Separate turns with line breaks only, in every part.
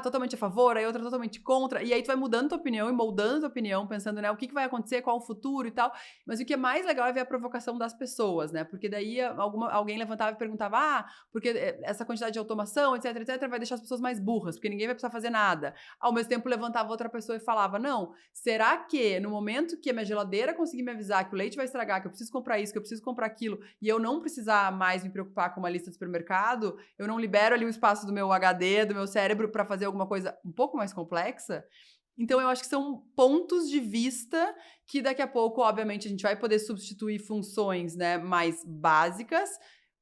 totalmente a favor, aí outra totalmente contra, e aí tu vai mudando tua opinião e moldando tua opinião, pensando, né, o que vai acontecer, qual o futuro e tal. Mas o que é mais legal é ver a provocação das pessoas, né? Porque daí alguém levantava e perguntava, porque essa quantidade de automação, etc, etc, vai deixar as pessoas mais burras, porque ninguém vai precisar fazer nada. Ao mesmo tempo, levantava outra pessoa e falava, não, será que no momento que a minha geladeira conseguir me avisar que o leite vai estragar, que eu preciso comprar isso, que eu preciso comprar aquilo, e eu não precisar mais me preocupar com uma lista de supermercado, eu não libero ali o espaço do meu HD, do meu cérebro para fazer alguma coisa um pouco mais complexa? Então, eu acho que são pontos de vista que daqui a pouco, obviamente, a gente vai poder substituir funções, né, mais básicas,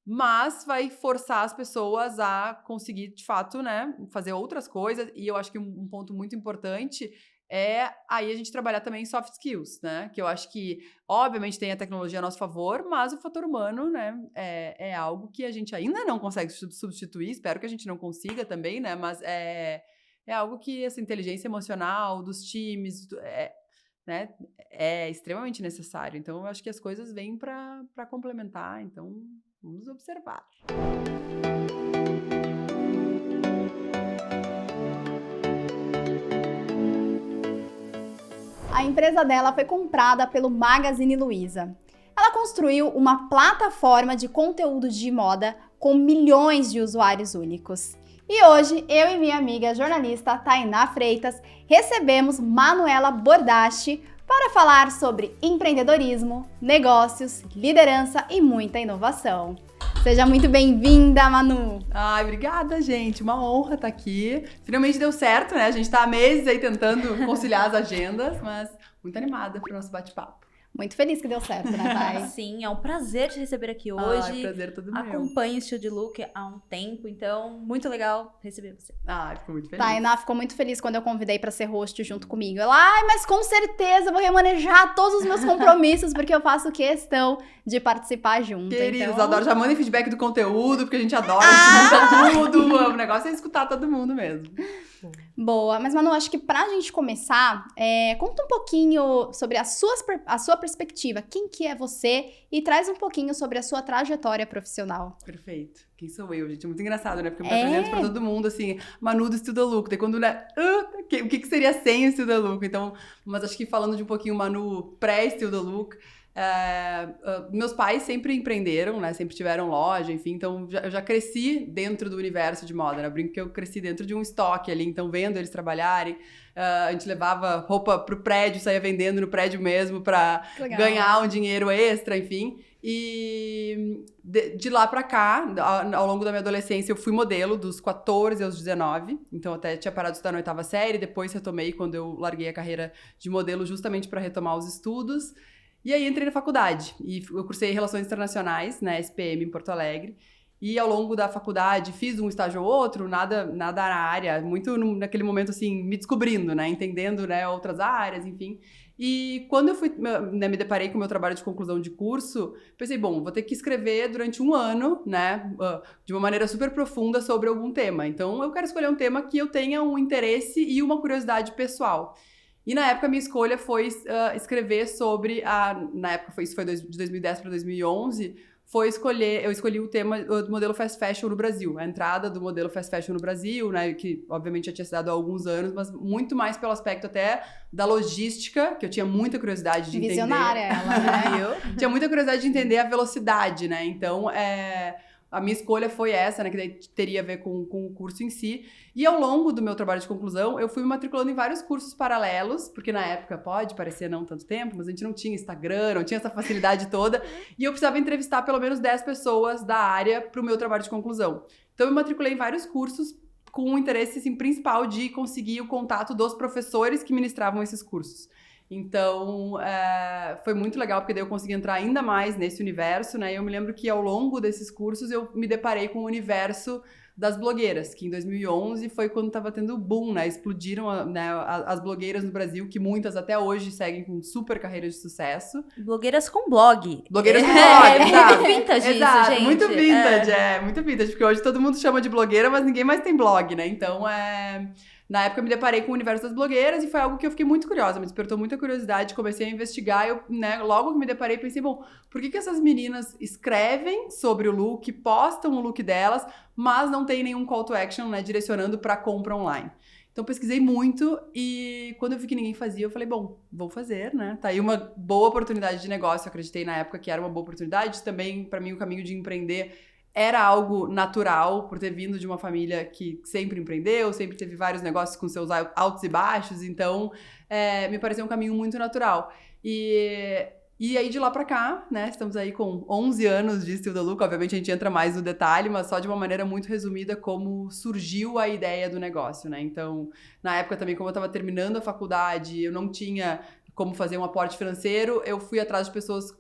mas vai forçar as pessoas a conseguir, de fato, né, fazer outras coisas. E eu acho que um ponto muito importante é aí a gente trabalhar também soft skills, né? Que eu acho que, obviamente, tem a tecnologia a nosso favor, mas o fator humano, né, é algo que a gente ainda não consegue substituir. Espero que a gente não consiga também, né? Mas é algo que essa inteligência emocional dos times, né, é extremamente necessário. Então, eu acho que as coisas vêm para complementar. Então, vamos observar.
A empresa dela foi comprada pelo Magazine Luiza. Ela construiu uma plataforma de conteúdo de moda com milhões de usuários únicos. E hoje, eu e minha amiga jornalista Tainá Freitas recebemos Manuela Bordache para falar sobre empreendedorismo, negócios, liderança e muita inovação. Seja muito bem-vinda, Manu!
Ai, obrigada, gente. Uma honra estar aqui. Finalmente deu certo, né? A gente tá há meses aí tentando conciliar as agendas, mas muito animada para o nosso bate-papo.
Muito feliz que deu certo, né, Thay?
Sim, é um prazer te receber aqui hoje.
Prazer todo meu.
Acompanho o Estilo de Look há um tempo, então muito legal receber você.
Fico muito feliz.
Tainá ficou muito feliz quando eu convidei pra ser host junto comigo. Ela, mas com certeza eu vou remanejar todos os meus compromissos, porque eu faço questão de participar junto.
Queridos,
então...
adoro. Já mandem feedback do conteúdo, porque a gente adora, a gente monta tudo. O negócio é escutar todo mundo mesmo.
Boa, mas Manu, acho que pra gente começar, conta um pouquinho sobre a sua perspectiva, quem que é você e traz um pouquinho sobre a sua trajetória profissional.
Perfeito. Quem sou eu, gente? É muito engraçado, né? Porque eu me apresento pra todo mundo, assim, Manu do Estilo da Look. Daí quando, né, o que seria sem o Estilo da Look? Então, mas acho que falando de um pouquinho Manu pré-Estilo da Look, meus pais sempre empreenderam, né? Sempre tiveram loja, enfim. Então, eu já cresci dentro do universo de moda, né? Eu brinco que eu cresci dentro de um estoque ali. Então, vendo eles trabalharem, a gente levava roupa pro prédio, saía vendendo no prédio mesmo pra ganhar um dinheiro extra, enfim. E de lá pra cá, ao longo da minha adolescência, eu fui modelo dos 14 aos 19. Então, até tinha parado de estudar na 8ª série. Depois retomei quando eu larguei a carreira de modelo justamente para retomar os estudos. E aí entrei na faculdade e eu cursei Relações Internacionais na SPM em Porto Alegre. E ao longo da faculdade fiz um estágio ou outro, nada na área, muito naquele momento assim, me descobrindo, né, entendendo, né, outras áreas, enfim. E quando eu fui, né, me deparei com o meu trabalho de conclusão de curso, pensei, bom, vou ter que escrever durante um ano, né, de uma maneira super profunda sobre algum tema. Então eu quero escolher um tema que eu tenha um interesse e uma curiosidade pessoal. E na época, a minha escolha foi escrever sobre na época, isso foi de 2010 para 2011, eu escolhi o tema do modelo fast fashion no Brasil, a entrada do modelo fast fashion no Brasil, né, que obviamente já tinha se dado há alguns anos, mas muito mais pelo aspecto até da logística, que eu tinha muita curiosidade de entender.
Visionária ela, né?
Tinha muita curiosidade de entender a velocidade, né, então a minha escolha foi essa, né, que daí teria a ver com o curso em si. E ao longo do meu trabalho de conclusão, eu fui me matriculando em vários cursos paralelos, porque na época, pode parecer não tanto tempo, mas a gente não tinha Instagram, não tinha essa facilidade toda, e eu precisava entrevistar pelo menos 10 pessoas da área para o meu trabalho de conclusão. Então eu me matriculei em vários cursos com o interesse assim, principal de conseguir o contato dos professores que ministravam esses cursos. Então, foi muito legal, porque daí eu consegui entrar ainda mais nesse universo, né? E eu me lembro que ao longo desses cursos eu me deparei com o universo das blogueiras, que em 2011 foi quando estava tendo o boom, né? Explodiram, né, as blogueiras no Brasil, que muitas até hoje seguem com super carreiras de sucesso.
Blogueiras com blog.
Blogueiras com blog, exato.
Muito vintage
exato,
isso, gente.
Muito vintage, muito vintage, porque hoje todo mundo chama de blogueira, mas ninguém mais tem blog, né? Então, na época eu me deparei com o universo das blogueiras e foi algo que eu fiquei muito curiosa, me despertou muita curiosidade, comecei a investigar e eu, né, logo que me deparei pensei, bom, por que essas meninas escrevem sobre o look, postam o look delas, mas não tem nenhum call to action, né, direcionando para compra online? Então pesquisei muito e quando eu vi que ninguém fazia, eu falei, bom, vou fazer, né? Tá aí uma boa oportunidade de negócio, eu acreditei na época que era uma boa oportunidade, também para mim o caminho de empreender era algo natural, por ter vindo de uma família que sempre empreendeu, sempre teve vários negócios com seus altos e baixos, então me pareceu um caminho muito natural. E aí, de lá pra cá, né, estamos aí com 11 anos de Still the Look, obviamente a gente entra mais no detalhe, mas só de uma maneira muito resumida como surgiu a ideia do negócio, né? Então, na época também, como eu estava terminando a faculdade, eu não tinha como fazer um aporte financeiro, eu fui atrás de pessoas que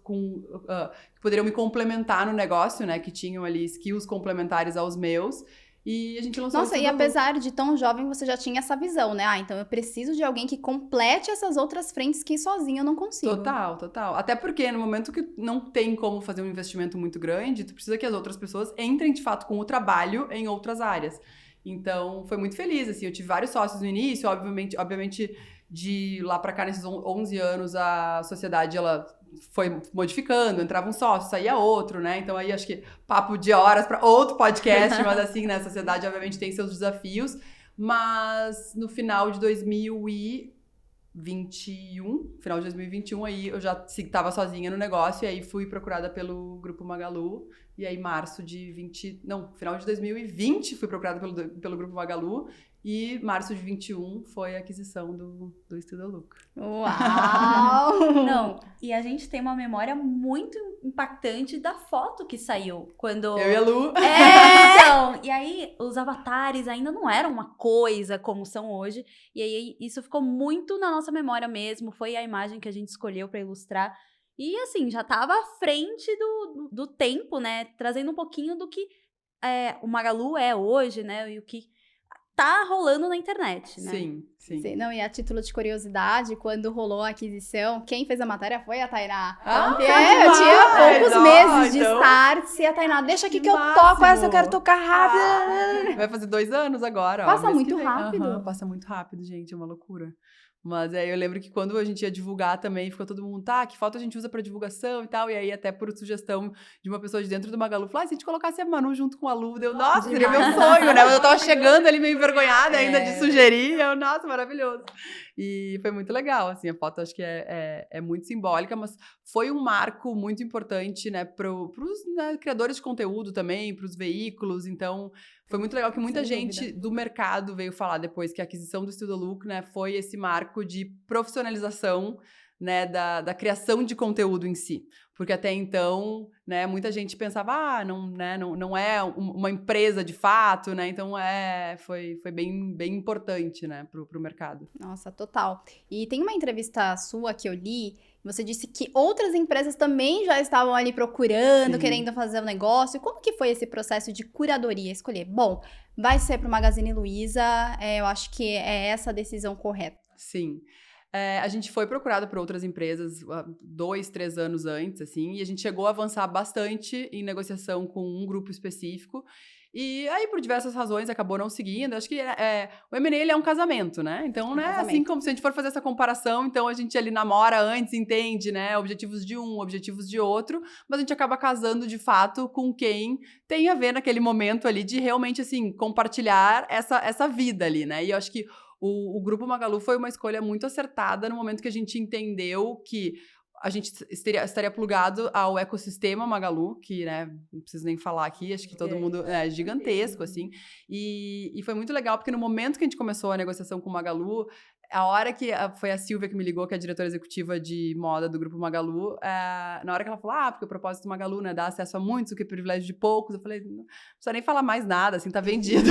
poderiam me complementar no negócio, né, que tinham ali skills complementares aos meus, e a gente lançou.
Nossa, e apesar de tão jovem, você já tinha essa visão, né? Então eu preciso de alguém que complete essas outras frentes que sozinho eu não consigo.
Total. Até porque no momento que não tem como fazer um investimento muito grande, tu precisa que as outras pessoas entrem de fato com o trabalho em outras áreas. Então, foi muito feliz, assim, eu tive vários sócios no início, obviamente de lá pra cá, nesses 11 anos, a sociedade, ela foi modificando, entrava um sócio, saía outro, né? Então aí acho que papo de horas para outro podcast, mas assim, né, a sociedade obviamente tem seus desafios, mas no final de 2021, aí eu já estava sozinha no negócio e aí fui procurada pelo Grupo Magalu e aí final de 2020 fui procurada pelo Grupo Magalu e março de 21 foi a aquisição do Still the Look.
Uau!
Não, e a gente tem uma memória muito impactante da foto que saiu quando...
Eu e a Lu.
Então, e aí os avatares ainda não eram uma coisa como são hoje, e aí isso ficou muito na nossa memória mesmo, foi a imagem que a gente escolheu para ilustrar, e assim, já tava à frente do tempo, né, trazendo um pouquinho do que o Magalu é hoje, né, e o que tá rolando na internet, né?
Sim.
Não, e a título de curiosidade, quando rolou a aquisição, quem fez a matéria foi a Tainá.
Eu
tinha poucos meses de start e a Tainá, deixa aqui que eu toco essa, eu quero tocar rápido.
Vai fazer 2 anos agora.
Passa muito rápido.
Passa muito rápido, gente, é uma loucura. Mas aí eu lembro que quando a gente ia divulgar também, ficou todo mundo, que foto a gente usa pra divulgação e tal, e aí até por sugestão de uma pessoa de dentro do Magalu, falou, se a gente colocasse a Manu junto com a Lu, nossa, seria meu sonho, né? Mas eu tava chegando ali meio envergonhada ainda de sugerir, nossa, maravilhoso. E foi muito legal, assim, a foto acho que é muito simbólica, mas foi um marco muito importante, né, pros criadores de conteúdo também, pros veículos, então... Foi muito legal que muita gente do mercado veio falar depois que a aquisição do Still the Look, né, foi esse marco de profissionalização, né, da criação de conteúdo em si. Porque até então, né, muita gente pensava, não é uma empresa de fato, né, então foi bem importante, né, pro mercado.
Nossa, total. E tem uma entrevista sua que eu li, você disse que outras empresas também já estavam ali procurando,
Sim.
querendo fazer um negócio. Como que foi esse processo de curadoria? Escolher, bom, vai ser pro Magazine Luiza, eu acho que é essa a decisão correta.
Sim. A gente foi procurado por outras empresas 2, 3 anos antes, assim, e a gente chegou a avançar bastante em negociação com um grupo específico. E aí, por diversas razões, acabou não seguindo. Acho que o M&A, ele é um casamento, né? Então, né, assim como se a gente for fazer essa comparação, então a gente ali namora antes, entende, né? Objetivos de um, objetivos de outro, mas a gente acaba casando, de fato, com quem tem a ver naquele momento ali de realmente, assim, compartilhar essa vida ali, né? E eu acho que o Grupo Magalu foi uma escolha muito acertada no momento que a gente entendeu que a gente estaria plugado ao ecossistema Magalu, que, né, não preciso nem falar aqui, acho que todo mundo é gigantesco, assim. E foi muito legal, porque no momento que a gente começou a negociação com o Magalu, a hora que foi a Silvia que me ligou, que é a diretora executiva de moda do Grupo Magalu, na hora que ela falou, porque o propósito do Magalu, né, dá acesso a muitos, o que é privilégio de poucos, eu falei, não precisa nem falar mais nada, assim, tá vendido.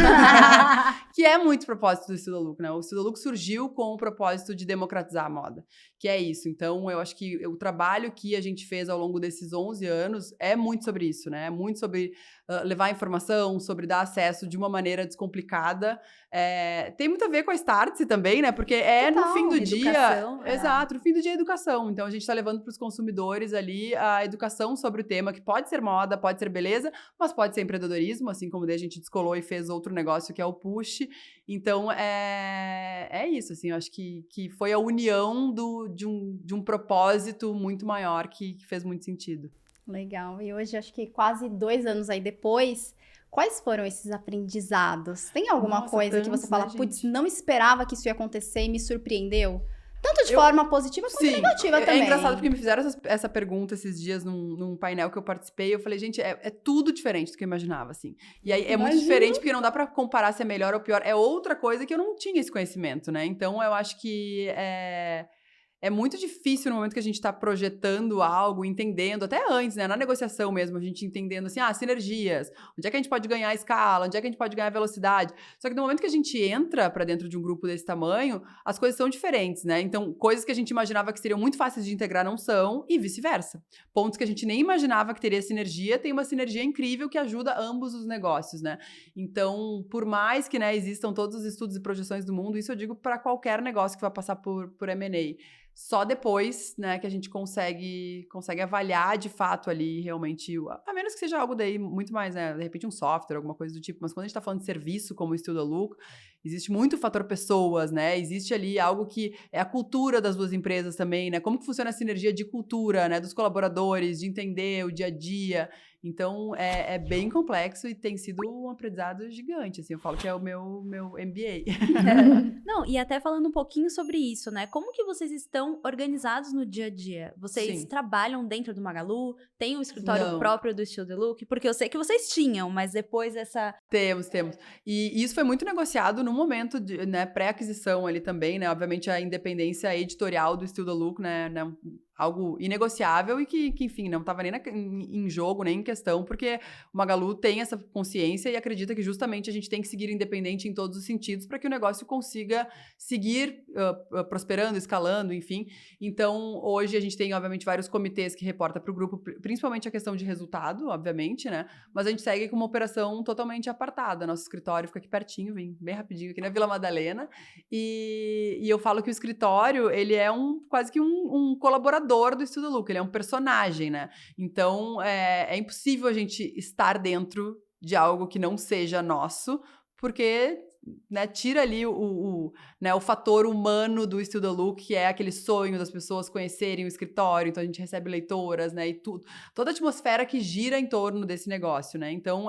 Que é muito propósito do Still the Look, né? O Still the Look surgiu com o propósito de democratizar a moda, que é isso. Então, eu acho que o trabalho que a gente fez ao longo desses 11 anos é muito sobre isso, né? É muito sobre levar informação, sobre dar acesso de uma maneira descomplicada. Tem muito a ver com a Startse também, né? Porque no fim do
Educação,
dia... Exato, no fim do dia é educação. Então, a gente está levando para os consumidores ali a educação sobre o tema, que pode ser moda, pode ser beleza, mas pode ser empreendedorismo, assim como daí a gente descolou e fez outro negócio que é o Push. Então, é isso, assim, eu acho que foi a união de um propósito muito maior que fez muito sentido.
Legal. E hoje, acho que quase 2 anos aí depois, quais foram esses aprendizados? Tem alguma coisa que você fala,
né,
putz, não esperava que isso ia acontecer e me surpreendeu? Tanto de forma positiva quanto negativa também.
É engraçado porque me fizeram essa pergunta esses dias num painel que eu participei. Eu falei, gente, é tudo diferente do que eu imaginava, assim. E aí muito diferente porque não dá pra comparar se é melhor ou pior. É outra coisa que eu não tinha esse conhecimento, né? Então, eu acho que é muito difícil no momento que a gente está projetando algo, entendendo, até antes, né? Na negociação mesmo, a gente entendendo assim, sinergias, onde é que a gente pode ganhar escala, onde é que a gente pode ganhar velocidade. Só que no momento que a gente entra para dentro de um grupo desse tamanho, as coisas são diferentes, né? Então, coisas que a gente imaginava que seriam muito fáceis de integrar não são, e vice-versa. Pontos que a gente nem imaginava que teria sinergia, tem uma sinergia incrível que ajuda ambos os negócios, né? Então, por mais que, né, existam todos os estudos e projeções do mundo, isso eu digo para qualquer negócio que vai passar por M&A. Só depois, né, que a gente consegue avaliar de fato ali realmente, a menos que seja algo daí muito mais, né, de repente um software, alguma coisa do tipo, mas quando a gente tá falando de serviço como o Still the Look, existe muito fator pessoas, né, existe ali algo que é a cultura das duas empresas também, né, como que funciona a sinergia de cultura, né, dos colaboradores, de entender o dia a dia. Então, é bem complexo e tem sido um aprendizado gigante, assim, eu falo que é o meu MBA.
Não, e até falando um pouquinho sobre isso, né? Como que vocês estão organizados no dia a dia? Vocês trabalham dentro do Magalu? Tem um escritório próprio do Still the Look? Porque eu sei que vocês tinham, mas depois essa...
Temos. E isso foi muito negociado no momento de, né, pré-aquisição ali também, né? Obviamente a independência editorial do Still the Look, né? Algo inegociável e que enfim, não estava nem em jogo, nem em questão, porque o Magalu tem essa consciência e acredita que justamente a gente tem que seguir independente em todos os sentidos para que o negócio consiga seguir prosperando, escalando, enfim. Então, hoje a gente tem, obviamente, vários comitês que reportam para o grupo, principalmente a questão de resultado, obviamente, né? Mas a gente segue com uma operação totalmente apartada. Nosso escritório fica aqui pertinho, vem bem rapidinho, aqui na Vila Madalena. E eu falo que o escritório, ele é quase que um colaborador do Still the Look, ele é um personagem, né? Então, é impossível a gente estar dentro de algo que não seja nosso, porque, né, tira ali o fator humano do Still the Look, que é aquele sonho das pessoas conhecerem o escritório, então a gente recebe leitoras, né, e tudo. Toda a atmosfera que gira em torno desse negócio, né? Então,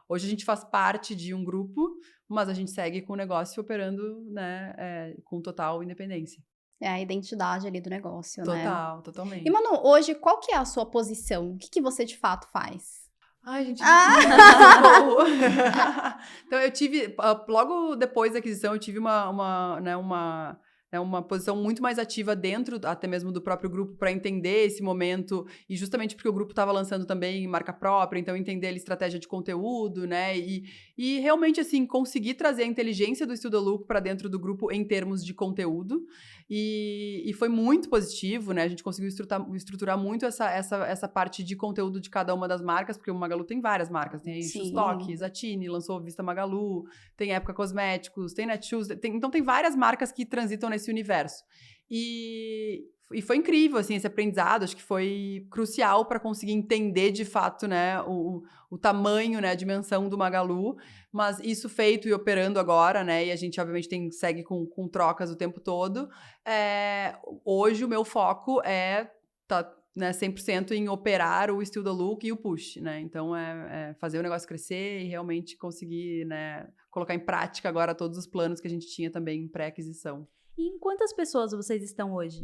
hoje a gente faz parte de um grupo, mas a gente segue com o negócio operando, né, com total independência.
É a identidade ali do negócio, né?
Totalmente.
E, Manu, hoje, qual que é a sua posição? O que você de fato faz?
Ai, gente, então eu tive, logo depois da aquisição, eu tive uma posição muito mais ativa dentro até mesmo do próprio grupo para entender esse momento, e justamente porque o grupo estava lançando também marca própria, então entender a estratégia de conteúdo, né, e realmente, assim, conseguir trazer a inteligência do Still the Look para dentro do grupo em termos de conteúdo, e foi muito positivo, né, a gente conseguiu estruturar muito essa parte de conteúdo de cada uma das marcas, porque o Magalu tem várias marcas, tem Shoestock, Zattini, lançou Vista Magalu, tem Época Cosméticos, tem Netshoes, então tem várias marcas que transitam nesse universo. E foi incrível, assim, esse aprendizado, acho que foi crucial para conseguir entender de fato, né, o tamanho, né, a dimensão do Magalu, mas isso feito e operando agora, né, e a gente obviamente segue com trocas o tempo todo, hoje o meu foco né, 100% em operar o Still the Look e o Push, né, então fazer o negócio crescer e realmente conseguir, né, colocar em prática agora todos os planos que a gente tinha também em pré-aquisição.
E em quantas pessoas vocês estão hoje?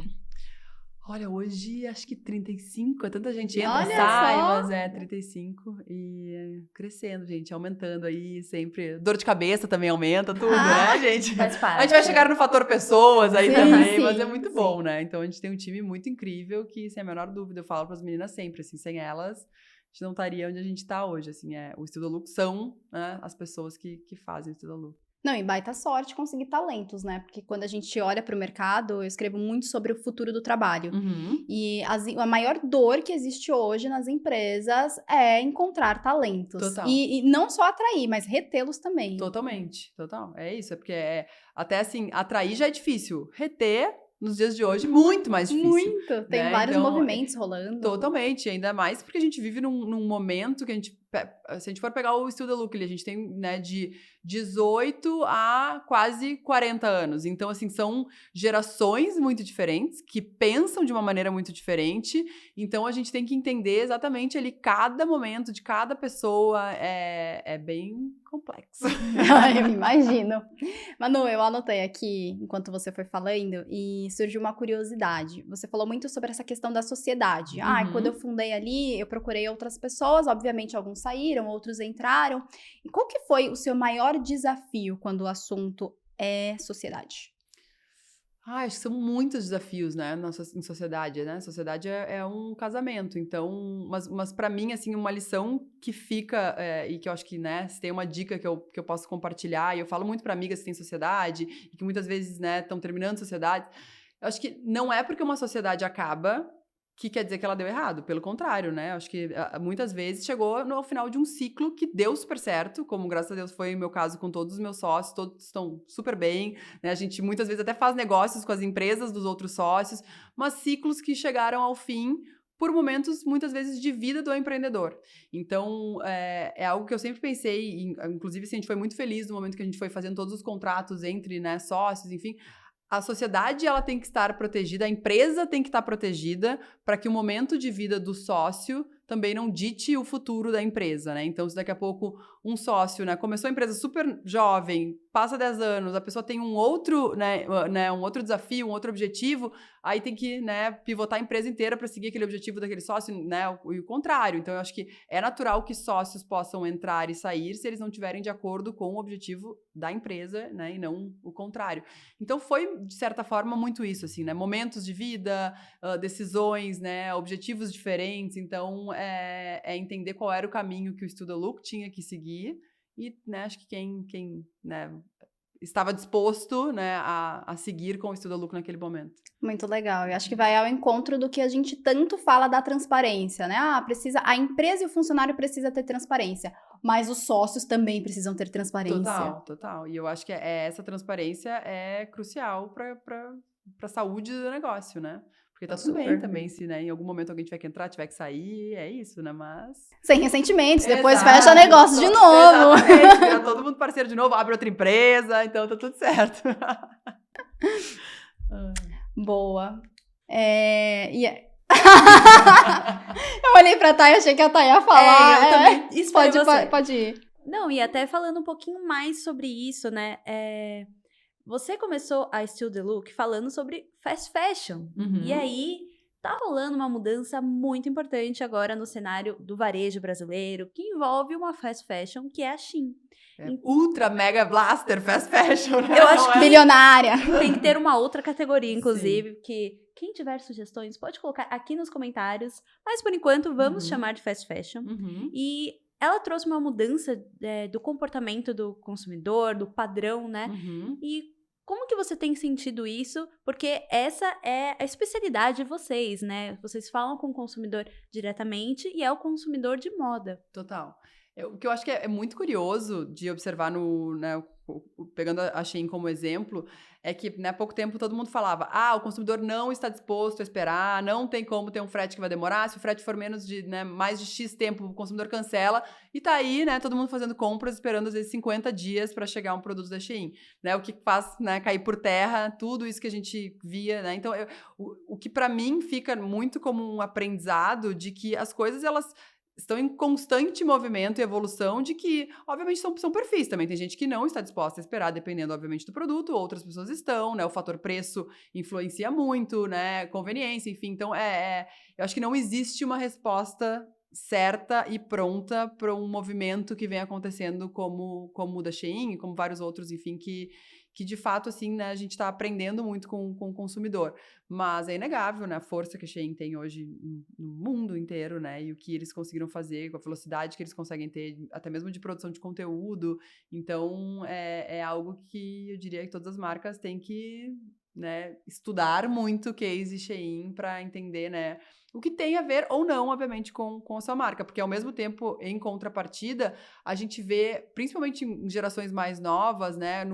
Olha, hoje acho que 35, tanta gente entra e sai, mas 35 e crescendo, gente, aumentando aí sempre. Dor de cabeça também aumenta, tudo, né, gente?
Faz parte.
A gente vai chegar no fator pessoas aí também, mas é muito bom, né? Então a gente tem um time muito incrível que, sem a menor dúvida, eu falo para as meninas sempre, assim, sem elas, a gente não estaria onde a gente está hoje, assim, o Still the Look são, né, as pessoas que fazem o Still the Look.
Não, e baita sorte conseguir talentos, né? Porque quando a gente olha para o mercado, eu escrevo muito sobre o futuro do trabalho.
Uhum.
E a maior dor que existe hoje nas empresas é encontrar talentos.
Total.
E não só atrair, mas retê-los também.
Totalmente, total. É isso, é porque até assim, atrair já é difícil. Reter, nos dias de hoje, muito mais difícil.
Muito! Tem
né?
vários
Então,
movimentos rolando.
Totalmente, ainda mais porque a gente vive num momento que se a gente for pegar o Still the Look, a gente tem, né, de 18 a quase 40 anos. Então, assim, são gerações muito diferentes, que pensam de uma maneira muito diferente. Então, a gente tem que entender exatamente ali cada momento de cada pessoa. É bem complexo.
Eu imagino. Manu, eu anotei aqui, enquanto você foi falando, e surgiu uma curiosidade. Você falou muito sobre essa questão da sociedade.
Uhum.
Quando eu fundei ali, eu procurei outras pessoas, obviamente alguns saíram, outros entraram. E qual que foi o seu maior desafio quando o assunto é sociedade?
Acho que são muitos desafios, né, em sociedade, né? Sociedade é um casamento, então, mas para mim, assim, uma lição que fica, e que eu acho que, né, se tem uma dica que eu posso compartilhar, e eu falo muito para amigas que têm sociedade, e que muitas vezes, né, estão terminando sociedade, eu acho que não é porque uma sociedade acaba que quer dizer que ela deu errado, pelo contrário, né? Acho que muitas vezes chegou no final de um ciclo que deu super certo, como graças a Deus foi o meu caso com todos os meus sócios, todos estão super bem, né? A gente muitas vezes até faz negócios com as empresas dos outros sócios, mas ciclos que chegaram ao fim por momentos, muitas vezes, de vida do empreendedor. Então, é algo que eu sempre pensei, inclusive, assim, a gente foi muito feliz no momento que a gente foi fazendo todos os contratos entre, né, sócios, enfim. A sociedade, ela tem que estar protegida, a empresa tem que estar protegida para que o momento de vida do sócio também não dite o futuro da empresa, né? Então, se daqui a pouco um sócio, né, começou a empresa super jovem, passa 10 anos, a pessoa tem um outro, né, um outro desafio, um outro objetivo, aí tem que, né, pivotar a empresa inteira para seguir aquele objetivo daquele sócio, né, e o contrário. Então, eu acho que é natural que sócios possam entrar e sair se eles não estiverem de acordo com o objetivo da empresa, né, e não o contrário. Então, foi, de certa forma, muito isso, assim, né, momentos de vida, decisões, né, objetivos diferentes. Então, entender qual era o caminho que o Still the Look tinha que seguir e, né, acho que quem né, estava disposto, né, a seguir com o Still the Look naquele momento.
Muito legal. Eu acho que vai ao encontro do que a gente tanto fala da transparência, né? A empresa e o funcionário precisam ter transparência, mas os sócios também precisam ter transparência.
Total. E eu acho que essa transparência é crucial para a saúde do negócio, né? Porque tá tudo bem também se, né, em algum momento alguém tiver que entrar, tiver que sair, é isso, né? Mas...
Sem ressentimentos, depois
Exato,
fecha negócio de novo.
Exatamente, vira todo mundo parceiro de novo, abre outra empresa, então tá tudo certo.
Boa. Eu olhei pra Thay e achei que a Thay ia falar.
Eu também espero você.
Pode ir.
Não, e até falando um pouquinho mais sobre isso, né? Você começou a Still the Look falando sobre fast fashion.
Uhum.
E aí, tá rolando uma mudança muito importante agora no cenário do varejo brasileiro, que envolve uma fast fashion, que é a Shein.
Ultra mega blaster fast fashion, né?
Eu acho que
bilionária.
Tem que ter uma outra categoria, inclusive, que quem tiver sugestões pode colocar aqui nos comentários. Mas, por enquanto, vamos chamar de fast fashion. E ela trouxe uma mudança do comportamento do consumidor, do padrão, né? E como que você tem sentido isso? Porque essa é a especialidade de vocês, né? Vocês falam com o consumidor diretamente e é o consumidor de moda.
Total. O que eu acho que é muito curioso de observar né, pegando a Shein como exemplo, é que, né, há pouco tempo todo mundo falava, o consumidor não está disposto a esperar, não tem como ter um frete que vai demorar, se o frete for menos de, né, mais de X tempo, o consumidor cancela, e tá aí, né, todo mundo fazendo compras, esperando às vezes 50 dias para chegar um produto da Shein, né, o que faz, né, cair por terra tudo isso que a gente via, né, então o que para mim fica muito como um aprendizado de que as coisas, elas estão em constante movimento e evolução, de que, obviamente, são perfis. Também tem gente que não está disposta a esperar, dependendo, obviamente, do produto. Outras pessoas estão, né? O fator preço influencia muito, né? Conveniência, enfim. Então, eu acho que não existe uma resposta certa e pronta para um movimento que vem acontecendo como o da Shein, como vários outros, enfim, que de fato, assim, né, a gente está aprendendo muito com o consumidor. Mas é inegável, né, a força que a Shein tem hoje no mundo inteiro, né, e o que eles conseguiram fazer, com a velocidade que eles conseguem ter, até mesmo de produção de conteúdo. Então, é algo que eu diria que todas as marcas têm que, né, estudar muito o case Shein para entender, né, o que tem a ver ou não, obviamente, com a sua marca. Porque, ao mesmo tempo, em contrapartida, a gente vê, principalmente em gerações mais novas, né,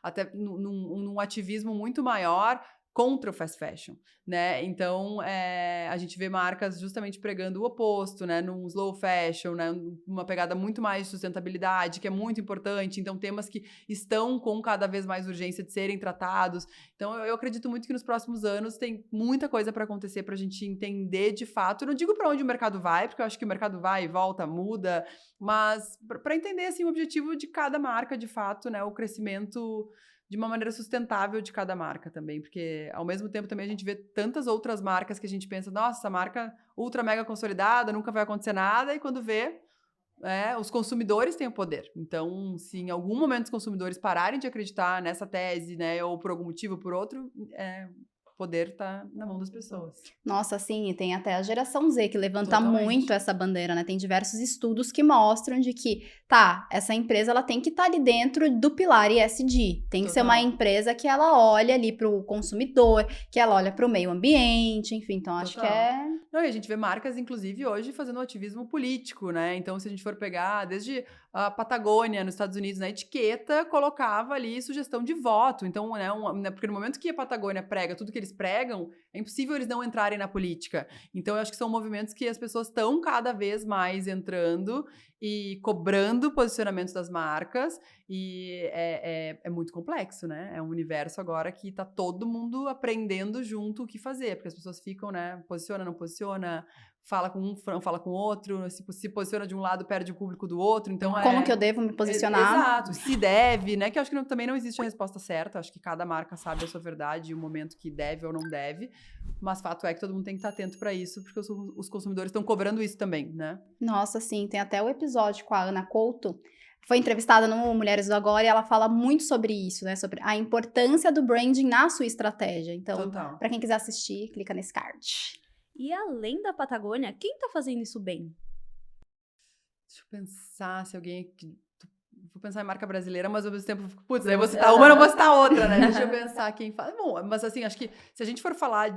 até num ativismo muito maior contra o fast fashion, né? Então, a gente vê marcas justamente pregando o oposto, né? Num slow fashion, né? Uma pegada muito mais de sustentabilidade, que é muito importante. Então, temas que estão com cada vez mais urgência de serem tratados. Então, eu acredito muito que nos próximos anos tem muita coisa para acontecer para a gente entender de fato. Eu não digo para onde o mercado vai, porque eu acho que o mercado vai e volta, muda, mas para entender assim, o objetivo de cada marca, de fato, né? O crescimento de uma maneira sustentável de cada marca também, porque ao mesmo tempo também a gente vê tantas outras marcas que a gente pensa, nossa, essa marca ultra mega consolidada, nunca vai acontecer nada, e quando vê, os consumidores têm o poder. Então, se em algum momento os consumidores pararem de acreditar nessa tese, né, ou por algum motivo ou por outro, o poder tá na mão das pessoas.
Nossa, sim, e tem até a geração Z que levanta
Totalmente.
muito essa bandeira, né? Tem diversos estudos que mostram de que, tá, essa empresa ela tem que estar ali dentro do pilar ESG. Tem que ser uma
Total.
empresa que ela olha ali pro consumidor, que ela olha pro meio ambiente, enfim. Então, acho que
Total. Não, e a gente vê marcas, inclusive, hoje fazendo um ativismo político, né? Então, se a gente for pegar, desde a Patagônia, nos Estados Unidos, na etiqueta, colocava ali sugestão de voto. Então, né, porque no momento que a Patagônia prega tudo que eles pregam, é impossível eles não entrarem na política. Então, eu acho que são movimentos que as pessoas estão cada vez mais entrando e cobrando posicionamentos das marcas. E é muito complexo, né? É um universo agora que tá todo mundo aprendendo junto o que fazer, porque as pessoas ficam, né? Posiciona, não posiciona, fala com um, não fala com o outro, se posiciona de um lado, perde o público do outro. Então,
como que eu devo me posicionar?
Exato, se deve, né? Que eu acho que também não existe a resposta certa. Acho que cada marca sabe a sua verdade e o momento que deve ou não deve. Mas fato é que todo mundo tem que estar atento para isso, porque os consumidores estão cobrando isso também, né?
Nossa, sim, tem até o episódio com a Ana Couto. Foi entrevistada no Mulheres do Agora e ela fala muito sobre isso, né? Sobre a importância do branding na sua estratégia. Então, para quem quiser assistir, clica nesse card.
E além da Patagônia, quem tá fazendo isso bem?
Deixa eu pensar se alguém... Vou pensar em marca brasileira, mas ao mesmo tempo, putz, aí eu vou citar uma e não vou citar outra, né? Deixa eu pensar quem fala. Bom, mas assim, acho que se a gente for falar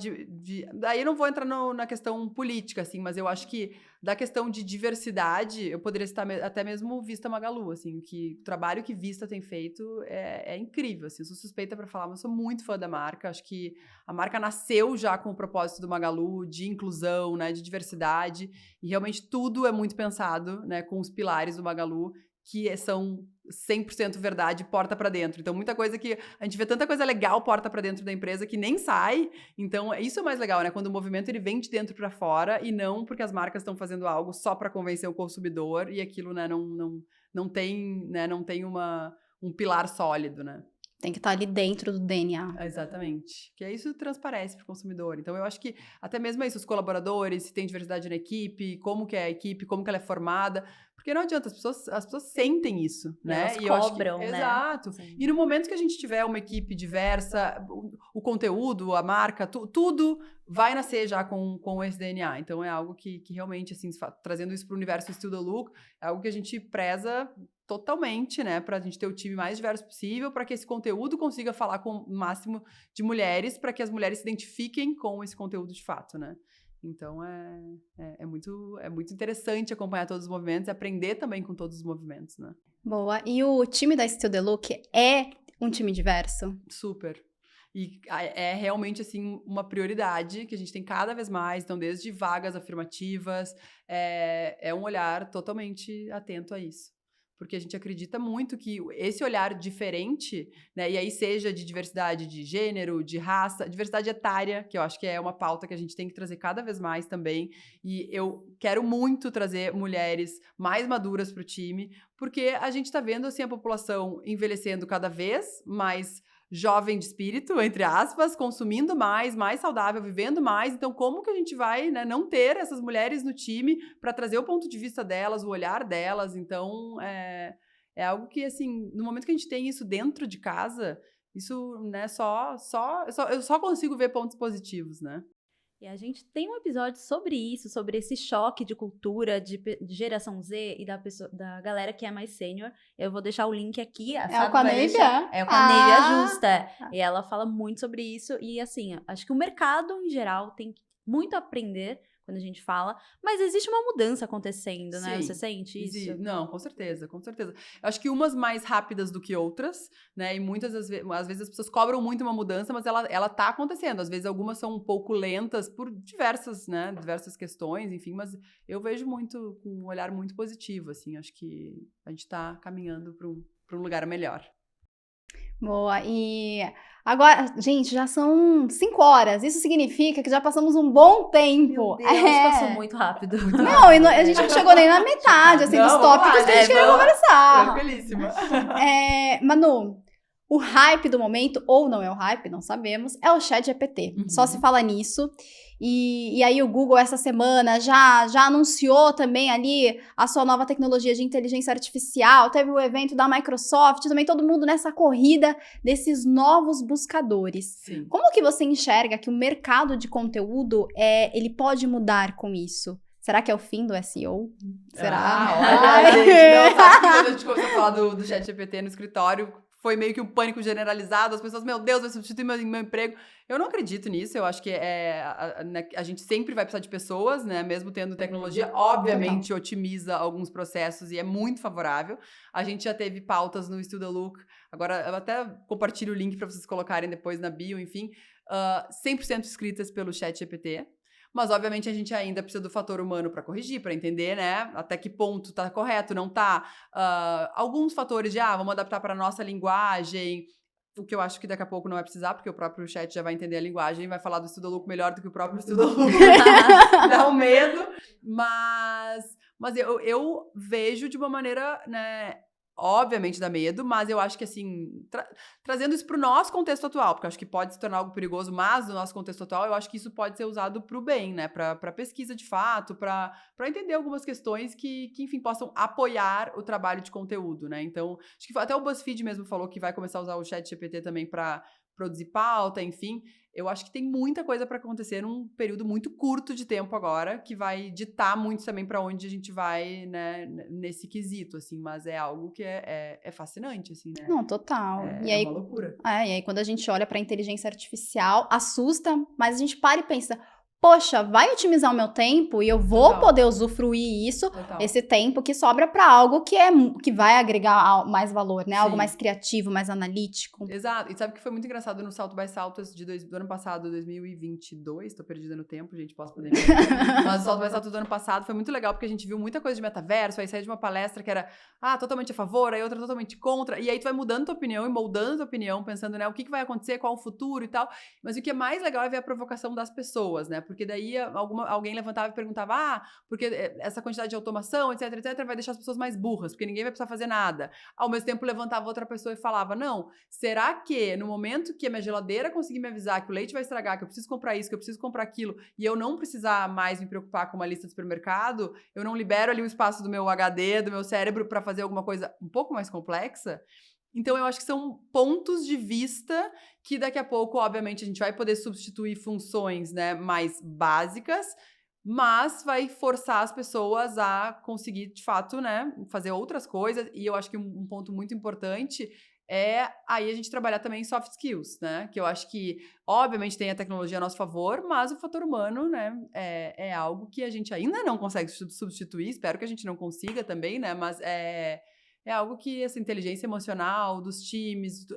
daí eu não vou entrar na questão política, assim, mas eu acho que da questão de diversidade, eu poderia citar até mesmo Vista Magalu, assim, o trabalho que Vista tem feito é incrível, assim, eu sou suspeita para falar, mas eu sou muito fã da marca, acho que a marca nasceu já com o propósito do Magalu, de inclusão, né, de diversidade, e realmente tudo é muito pensado, né, com os pilares do Magalu, que são 100% verdade, porta para dentro. Então, muita coisa que... A gente vê tanta coisa legal porta para dentro da empresa que nem sai. Então, isso é mais legal, né? Quando o movimento ele vem de dentro para fora e não porque as marcas estão fazendo algo só para convencer o consumidor e aquilo, né, não tem, né, não tem um pilar sólido, né?
Tem que estar ali dentro do DNA.
Exatamente. Que isso transparece para o consumidor. Então, eu acho que até mesmo isso, os colaboradores, se tem diversidade na equipe, como que é a equipe, como que ela é formada. Porque não adianta, as pessoas sentem isso, né?
Elas
e eu
cobram,
acho que,
né?
Exato.
Sim.
E no momento que a gente tiver uma equipe diversa, o conteúdo, a marca, tudo vai nascer já com esse DNA. Então, é algo que realmente, assim, trazendo isso para o universo Still the Look, é algo que a gente preza totalmente, né, pra gente ter o time mais diverso possível, para que esse conteúdo consiga falar com o máximo de mulheres, para que as mulheres se identifiquem com esse conteúdo de fato, né. Então, é muito interessante acompanhar todos os movimentos e aprender também com todos os movimentos, né.
Boa. E o time da Still the Look é um time diverso?
Super. E é realmente, assim, uma prioridade que a gente tem cada vez mais. Então, desde vagas afirmativas, é um olhar totalmente atento a isso. Porque a gente acredita muito que esse olhar diferente, né, e aí seja de diversidade de gênero, de raça, diversidade etária, que eu acho que é uma pauta que a gente tem que trazer cada vez mais também, e eu quero muito trazer mulheres mais maduras para o time, porque a gente está vendo, assim, a população envelhecendo cada vez mais jovem de espírito, entre aspas, consumindo mais saudável, vivendo mais. Então, como que a gente vai, né, não ter essas mulheres no time para trazer o ponto de vista delas, o olhar delas? Então, é algo que, assim, no momento que a gente tem isso dentro de casa, isso, né, eu só consigo ver pontos positivos, né?
E a gente tem um episódio sobre isso, sobre esse choque de cultura de geração Z e da galera que é mais sênior. Eu vou deixar o link aqui.
É o com a Neiva?
É o com a Neiva Justa. E ela fala muito sobre isso. E assim, acho que o mercado em geral tem muito a aprender quando a gente fala, mas existe uma mudança acontecendo, né?
Sim,
Você sente isso?
Não, com certeza, com certeza. Eu acho que umas mais rápidas do que outras, né? E muitas às vezes as pessoas cobram muito uma mudança, mas ela tá acontecendo. Às vezes algumas são um pouco lentas por diversas questões, enfim, mas eu vejo muito, com um olhar muito positivo, assim. Acho que a gente tá caminhando para um lugar melhor.
Boa, e agora, gente, já são 5 horas. Isso significa que já passamos um bom tempo.
Meu Deus, passou muito rápido.
Não, e a gente não chegou nem na metade, assim, dos tópicos que a gente queria conversar.
Tranquilíssima.
Manu, o hype do momento, ou não é o hype, não sabemos, é o ChatGPT. Só se fala nisso. E aí o Google essa semana já anunciou também ali a sua nova tecnologia de inteligência artificial. Teve o evento da Microsoft, também todo mundo nessa corrida desses novos buscadores.
Sim.
Como que você enxerga que o mercado de conteúdo ele pode mudar com isso? Será que é o fim do SEO? Será?
Olha, gente, não, sabe que quando a gente começou a falar do ChatGPT no escritório, foi meio que um pânico generalizado, as pessoas, meu Deus, vai substituir meu emprego. Eu não acredito nisso, eu acho que a gente sempre vai precisar de pessoas, né, mesmo tendo tecnologia, obviamente otimiza alguns processos e é muito favorável. A gente já teve pautas no Still the Look, agora eu até compartilho o link para vocês colocarem depois na bio, enfim, 100% escritas pelo ChatGPT. Mas, obviamente, a gente ainda precisa do fator humano para corrigir, para entender, né? Até que ponto tá correto, não tá. Alguns fatores de, vamos adaptar para nossa linguagem, o que eu acho que daqui a pouco não vai precisar, porque o próprio chat já vai entender a linguagem e vai falar do Still the Look melhor do que o próprio Still the Look. Dá um medo. Mas eu vejo de uma maneira, né... Obviamente dá medo, mas eu acho que, assim, trazendo isso para o nosso contexto atual, porque eu acho que pode se tornar algo perigoso, mas no nosso contexto atual, eu acho que isso pode ser usado para o bem, né? Para pesquisa de fato, para entender algumas questões que, enfim, possam apoiar o trabalho de conteúdo, né? Então, acho que até o BuzzFeed mesmo falou que vai começar a usar o ChatGPT também para produzir pauta, enfim. Eu acho que tem muita coisa para acontecer num período muito curto de tempo agora, que vai ditar muito também para onde a gente vai, né, nesse quesito, assim, mas é algo que é fascinante, assim, né?
Não, total.
É uma loucura.
E aí quando a gente olha para a inteligência artificial, assusta, mas a gente para e pensa, poxa, vai otimizar o meu tempo e eu vou poder usufruir isso, esse tempo que sobra para algo que vai agregar mais valor, né? Sim. Algo mais criativo, mais analítico.
Exato. E sabe que foi muito engraçado no Salto by Saltos do ano passado, 2022, tô perdida no tempo, gente, pós-pandemia. Mas o Salto by Saltos do ano passado foi muito legal, porque a gente viu muita coisa de metaverso, aí saiu de uma palestra que era, totalmente a favor, aí outra totalmente contra, e aí tu vai mudando tua opinião e moldando tua opinião, pensando, né, o que vai acontecer, qual o futuro e tal. Mas o que é mais legal é ver a provocação das pessoas, né? Porque daí alguém levantava e perguntava, porque essa quantidade de automação, etc, vai deixar as pessoas mais burras, porque ninguém vai precisar fazer nada. Ao mesmo tempo, levantava outra pessoa e falava, não, será que no momento que a minha geladeira conseguir me avisar que o leite vai estragar, que eu preciso comprar isso, que eu preciso comprar aquilo, e eu não precisar mais me preocupar com uma lista de supermercado, eu não libero ali o espaço do meu HD, do meu cérebro para fazer alguma coisa um pouco mais complexa? Então, eu acho que são pontos de vista que daqui a pouco, obviamente, a gente vai poder substituir funções, né, mais básicas, mas vai forçar as pessoas a conseguir, de fato, né, fazer outras coisas. E eu acho que um ponto muito importante é aí a gente trabalhar também em soft skills, né? Que eu acho que, obviamente, tem a tecnologia a nosso favor, mas o fator humano, né, é algo que a gente ainda não consegue substituir. Espero que a gente não consiga também, né? Mas é algo que essa inteligência emocional dos times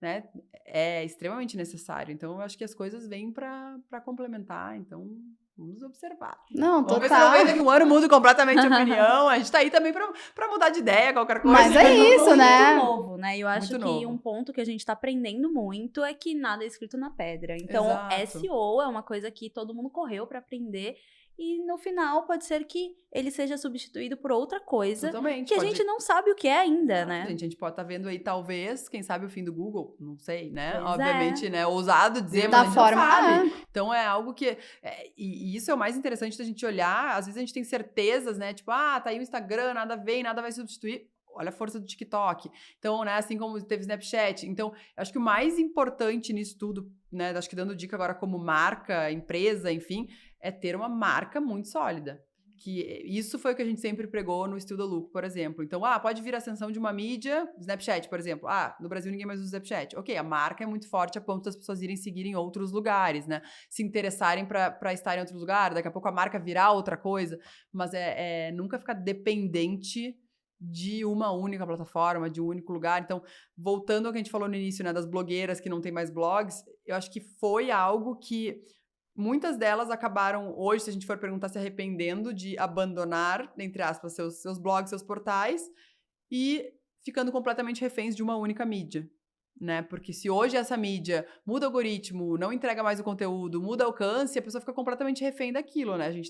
né, é extremamente necessário. Então, eu acho que as coisas vêm para complementar. Então, vamos observar.
Não,
vamos
total.
ver se daqui um ano muda completamente a opinião. A gente tá aí também para mudar de ideia, qualquer coisa.
Mas é isso, né?
Muito novo, né? Eu acho que um ponto que a gente tá aprendendo muito é que nada é escrito na pedra. Então, SEO é uma coisa que todo mundo correu para aprender. E no final pode ser que ele seja substituído por outra coisa.
Totalmente,
que a gente não sabe o que é ainda, né?
A gente pode estar vendo aí, talvez, quem sabe o fim do Google, não sei, né?
Pois
obviamente, né? Ousado dizer, mas a gente não sabe. Então, é algo que... E isso é o mais interessante da gente olhar. Às vezes a gente tem certezas, né? Tipo, tá aí o Instagram, nada vem, nada vai substituir. olha a força do TikTok. Então, né, assim como teve Snapchat. Então, acho que o mais importante nisso tudo, né, acho que dando dica agora como marca, empresa, enfim, é ter uma marca muito sólida. Que isso foi o que a gente sempre pregou no Still the Look, por exemplo. Então, pode vir a ascensão de uma mídia, Snapchat, por exemplo. No Brasil ninguém mais usa Snapchat. Ok, a marca é muito forte a ponto das pessoas irem seguir em outros lugares, né? Se interessarem para estar em outros lugares, daqui a pouco a marca virar outra coisa. Mas nunca ficar dependente de uma única plataforma, de um único lugar. Então, voltando ao que a gente falou no início, né, das blogueiras que não tem mais blogs, eu acho que foi algo que muitas delas acabaram, hoje, se a gente for perguntar, se arrependendo de abandonar, entre aspas, seus blogs, seus portais, e ficando completamente reféns de uma única mídia, né? Porque se hoje essa mídia muda o algoritmo, não entrega mais o conteúdo, muda o alcance, a pessoa fica completamente refém daquilo, né? A gente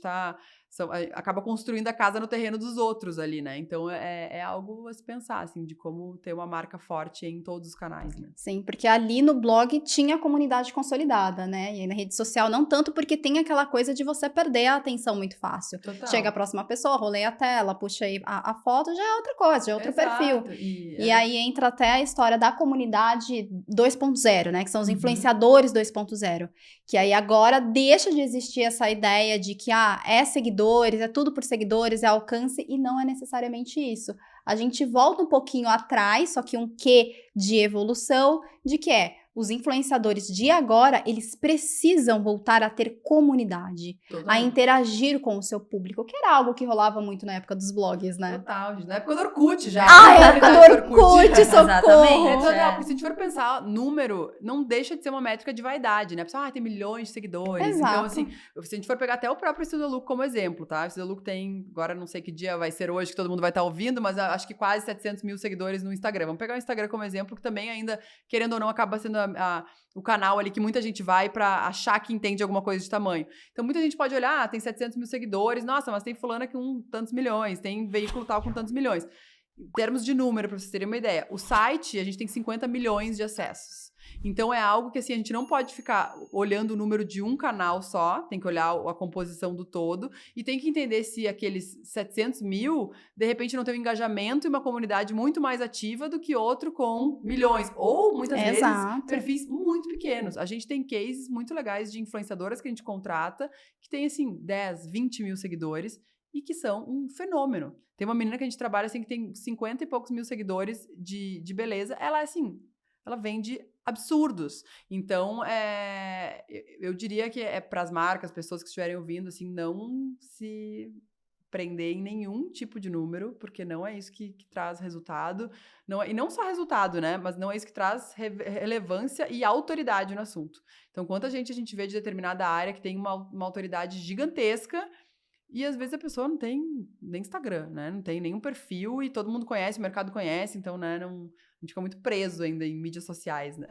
acaba construindo a casa no terreno dos outros ali, né? Então, é algo a se pensar, assim, de como ter uma marca forte em todos os canais, né?
Sim, porque ali no blog tinha a comunidade consolidada, né? E aí na rede social não tanto, porque tem aquela coisa de você perder a atenção muito fácil.
Total.
Chega a próxima pessoa, roleia a tela, puxa aí a foto, já é outra coisa, já é outro
Exato.
perfil. E aí entra até a história da comunidade 2.0, né? Que são os influenciadores 2.0. Que aí agora deixa de existir essa ideia de que, é seguidores, é tudo por seguidores, é alcance, e não é necessariamente isso. A gente volta um pouquinho atrás, só que um quê de evolução, de que os influenciadores de agora, eles precisam voltar a ter comunidade, a interagir com o seu público, que era algo que rolava muito na época dos blogs, né?
Total, na época do Orkut já.
Época do Orkut, socorro!
Total, porque se a gente for pensar, número não deixa de ser uma métrica de vaidade, né? A pessoa, tem milhões de seguidores.
Exato.
Então, assim, se a gente for pegar até o próprio Still the Look como exemplo, tá? O Still the Look tem, agora não sei que dia vai ser hoje, que todo mundo vai estar ouvindo, mas acho que quase 700 mil seguidores no Instagram. Vamos pegar o Instagram como exemplo, que também ainda, querendo ou não, acaba sendo o canal ali que muita gente vai pra achar que entende alguma coisa de tamanho. Então, muita gente pode olhar, tem 700 mil seguidores, nossa, mas tem fulana com tantos milhões, tem veículo tal com tantos milhões. Em termos de número, pra vocês terem uma ideia, o site, a gente tem 50 milhões de acessos. Então, é algo que, assim, a gente não pode ficar olhando o número de um canal só, tem que olhar a composição do todo, e tem que entender se aqueles 700 mil, de repente, não tem um engajamento e uma comunidade muito mais ativa do que outro com milhões. Ou, muitas vezes, perfis muito pequenos. A gente tem cases muito legais de influenciadoras que a gente contrata, que tem, assim, 10, 20 mil seguidores, e que são um fenômeno. Tem uma menina que a gente trabalha, assim, que tem 50 e poucos mil seguidores de beleza. Ela, assim, ela vende absurdos. Então, eu diria que para as marcas, pessoas que estiverem ouvindo, assim, não se prender em nenhum tipo de número, porque não é isso que traz resultado. E não só resultado, né? Mas não é isso que traz relevância e autoridade no assunto. Então, quanta gente a gente vê de determinada área que tem uma autoridade gigantesca, e às vezes a pessoa não tem nem Instagram, né? Não tem nenhum perfil e todo mundo conhece, o mercado conhece, então, né, a gente fica muito preso ainda em mídias sociais, né?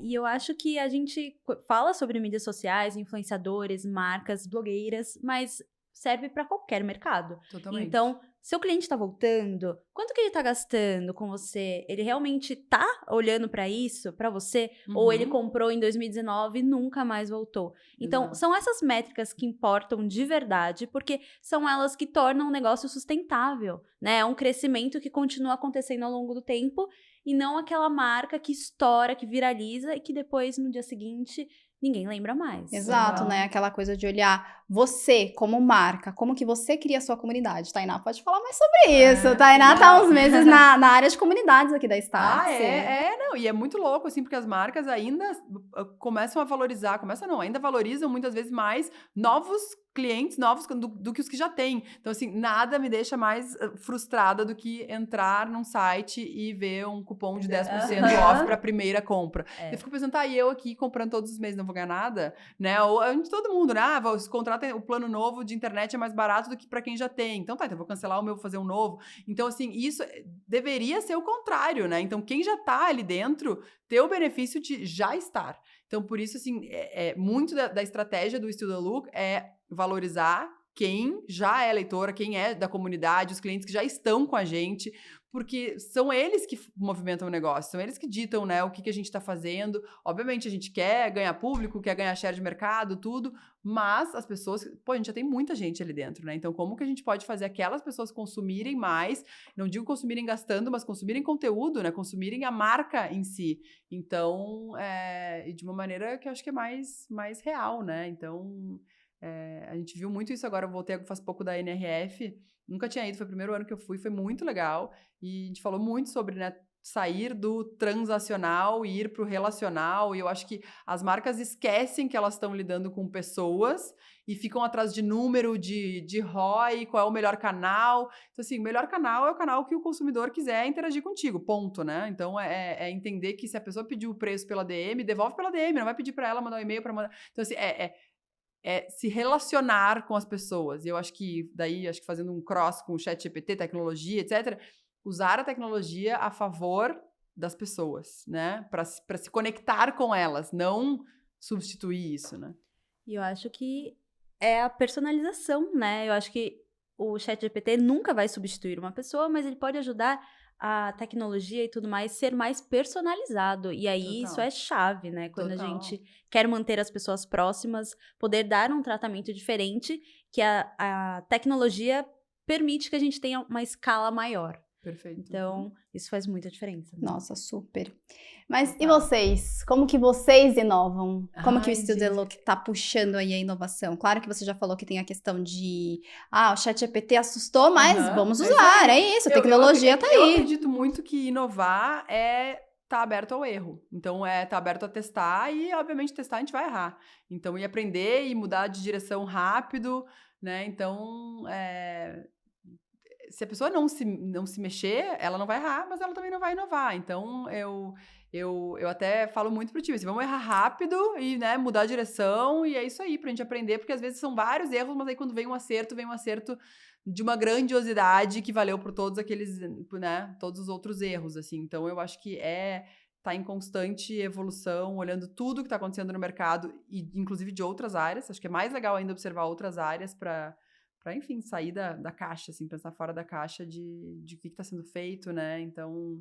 E eu acho que a gente fala sobre mídias sociais, influenciadores, marcas, blogueiras, mas serve para qualquer mercado.
Totalmente.
Então, seu cliente está voltando, quanto que ele está gastando com você? Ele realmente está olhando para isso, para você? Ou ele comprou em 2019 e nunca mais voltou? Então, são essas métricas que importam de verdade, porque são elas que tornam o negócio sustentável, né? É um crescimento que continua acontecendo ao longo do tempo e não aquela marca que estoura, que viraliza e que depois, no dia seguinte, ninguém lembra mais.
Exato, né? Aquela coisa de olhar você como marca, como que você cria a sua comunidade. Tainá pode falar mais sobre isso. Tainá tá há uns meses na área de comunidades aqui da Start.
Não, e é muito louco, assim, porque as marcas ainda começam a valorizar, ainda valorizam muitas vezes mais novos clientes novos do que os que já têm. Então, assim, nada me deixa mais frustrada do que entrar num site e ver um cupom de 10% off para a primeira compra. Eu fico pensando, e eu aqui comprando todos os meses não vou ganhar nada, né? Ou todo mundo, né? Se contrata o plano novo de internet é mais barato do que para quem já tem. Então, então eu vou cancelar o meu, vou fazer um novo. Então, assim, isso deveria ser o contrário, né? Então, quem já tá ali dentro, ter o benefício de já estar. Então, por isso, assim, muito da estratégia do Still the Look é valorizar quem já é leitora, quem é da comunidade, os clientes que já estão com a gente, porque são eles que movimentam o negócio, são eles que ditam, né, o que a gente está fazendo. Obviamente, a gente quer ganhar público, quer ganhar share de mercado, tudo, mas as pessoas... Pô, a gente já tem muita gente ali dentro, né? Então, como que a gente pode fazer aquelas pessoas consumirem mais? Não digo consumirem gastando, mas consumirem conteúdo, né? Consumirem a marca em si. Então, e de uma maneira que eu acho que é mais real, né? Então, a gente viu muito isso agora. Eu voltei faz pouco da NRF, nunca tinha ido, foi o primeiro ano que eu fui, foi muito legal. E a gente falou muito sobre, né, sair do transacional e ir para o relacional. E eu acho que as marcas esquecem que elas estão lidando com pessoas e ficam atrás de número, de ROI, qual é o melhor canal. Então, assim, o melhor canal é o canal que o consumidor quiser interagir contigo, ponto, né? Então, é entender que se a pessoa pediu o preço pela DM, devolve pela DM, não vai pedir para ela mandar um e-mail para mandar... Então, assim, se relacionar com as pessoas. E eu acho que, acho que fazendo um cross com o ChatGPT, tecnologia, etc., usar a tecnologia a favor das pessoas, né? Para se conectar com elas, não substituir isso, né?
E eu acho que é a personalização, né? Eu acho que o ChatGPT nunca vai substituir uma pessoa, mas ele pode ajudar a tecnologia e tudo mais ser mais personalizado. E aí isso é chave, né? Quando a gente quer manter as pessoas próximas, poder dar um tratamento diferente, que a tecnologia permite que a gente tenha uma escala maior.
Perfeito.
Então, isso faz muita diferença. Né?
Nossa, super. Mas e vocês? Como que vocês inovam? Como que o Still the Look tá puxando aí a inovação? Claro que você já falou que tem a questão de... o ChatGPT assustou, mas vamos usar. É isso, a tecnologia tá aí.
Eu acredito muito que inovar tá aberto ao erro. Então, tá aberto a testar e, obviamente, testar a gente vai errar. Então, aprender e mudar de direção rápido, né? Então, se a pessoa não se mexer, ela não vai errar, mas ela também não vai inovar. Então, eu até falo muito pro time, assim, vamos errar rápido e, né, mudar a direção, e é isso aí, pra gente aprender, porque às vezes são vários erros, mas aí quando vem um acerto de uma grandiosidade que valeu por todos aqueles, né, todos os outros erros, assim. Então, eu acho que tá em constante evolução, olhando tudo que tá acontecendo no mercado, e inclusive de outras áreas. Acho que é mais legal ainda observar outras áreas para enfim, sair da caixa, assim, pensar fora da caixa de o que está sendo feito, né? Então...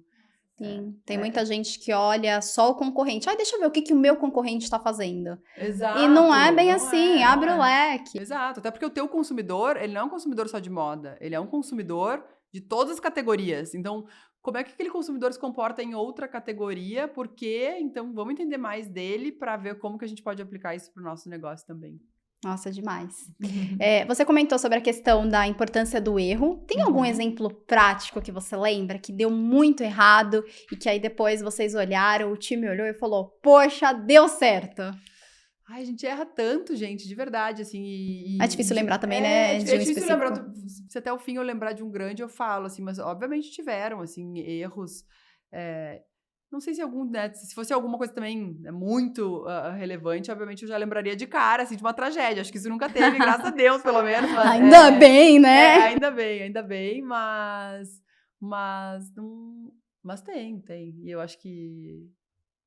Sim, tem muita gente que olha só o concorrente. Deixa eu ver o que o meu concorrente está fazendo.
Exato.
E não é bem assim, abre o leque.
Exato, até porque o teu consumidor, ele não é um consumidor só de moda, ele é um consumidor de todas as categorias. Então, como é que aquele consumidor se comporta em outra categoria? Por quê? Então, vamos entender mais dele para ver como que a gente pode aplicar isso para o nosso negócio também.
Nossa, demais. Você comentou sobre a questão da importância do erro. Tem algum exemplo prático que você lembra que deu muito errado e que aí depois vocês olharam, o time olhou e falou, poxa, deu certo?
A gente erra tanto, gente, de verdade, assim.
É difícil lembrar também, né?
É difícil lembrar. Se até o fim eu lembrar de um grande, eu falo, assim, mas obviamente tiveram, assim, erros. Não sei se né, se fosse alguma coisa também muito relevante, obviamente eu já lembraria de cara, assim, de uma tragédia. Acho que isso nunca teve, graças a Deus, pelo menos. Mas,
ainda bem, né?
Ainda bem, mas tem. E eu acho que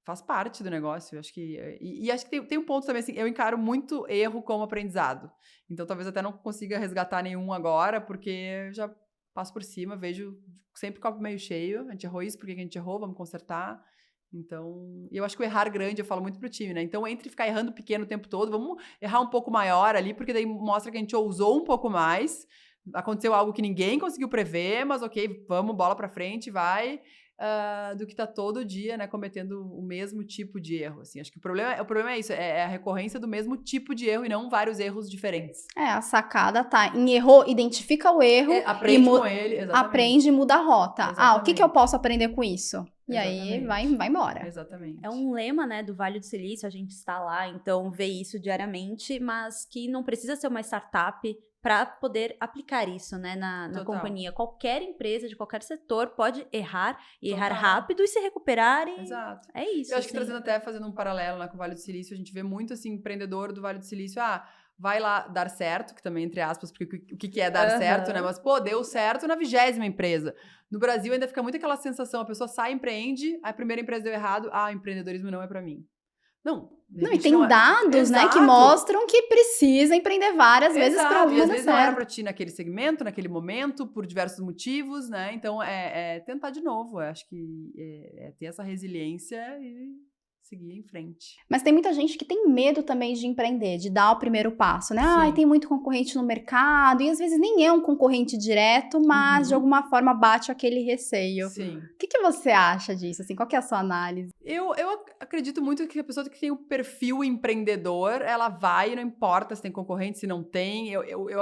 faz parte do negócio. Eu acho que, e acho que tem um ponto também, assim, eu encaro muito erro como aprendizado. Então, talvez até não consiga resgatar nenhum agora, porque eu já passo por cima, vejo sempre copo meio cheio. A gente errou isso, por que a gente errou? Vamos consertar. Então, eu acho que o errar grande, eu falo muito pro time, né? Então, entre ficar errando pequeno o tempo todo, vamos errar um pouco maior ali, porque daí mostra que a gente ousou um pouco mais. Aconteceu algo que ninguém conseguiu prever, mas ok, vamos, bola pra frente, vai. Do que tá todo dia, né, cometendo o mesmo tipo de erro, assim. Acho que o problema é isso, é a recorrência do mesmo tipo de erro e não vários erros diferentes.
A sacada tá em erro, identifica o erro.
Aprende com ele, exatamente.
Aprende e muda a rota.
Exatamente.
O que eu posso aprender com isso? E
exatamente.
Aí vai embora.
Exatamente.
É um lema, né, do Vale do Silício, a gente está lá, então vê isso diariamente, mas que não precisa ser uma startup para poder aplicar isso, né, na companhia. Qualquer empresa de qualquer setor pode errar e errar rápido e se recuperar.
Exato.
É isso.
Eu acho que fazendo um paralelo lá com o Vale do Silício, a gente vê muito, assim, empreendedor do Vale do Silício, vai lá dar certo, que também, entre aspas, porque o que é dar certo, né? Mas, deu certo na 20ª empresa. No Brasil ainda fica muito aquela sensação, a pessoa sai, empreende, a primeira empresa deu errado, o empreendedorismo não é pra mim. Não,
Não, e tem dados, né, que mostram que precisa empreender várias vezes para alguma
e às
dar
vezes não era
certo.
para ti naquele segmento, naquele momento, por diversos motivos, né? Então, é tentar de novo. Eu acho que é ter essa resiliência e seguir em frente.
Mas tem muita gente que tem medo também de empreender, de dar o primeiro passo, né? Ai,
Sim.
tem muito concorrente no mercado, e às vezes nem é um concorrente direto, mas de alguma forma bate aquele receio.
Sim.
O que você acha disso? Assim, qual que é a sua análise?
Eu acredito muito que a pessoa que tem o perfil empreendedor, ela vai, não importa se tem concorrente, se não tem.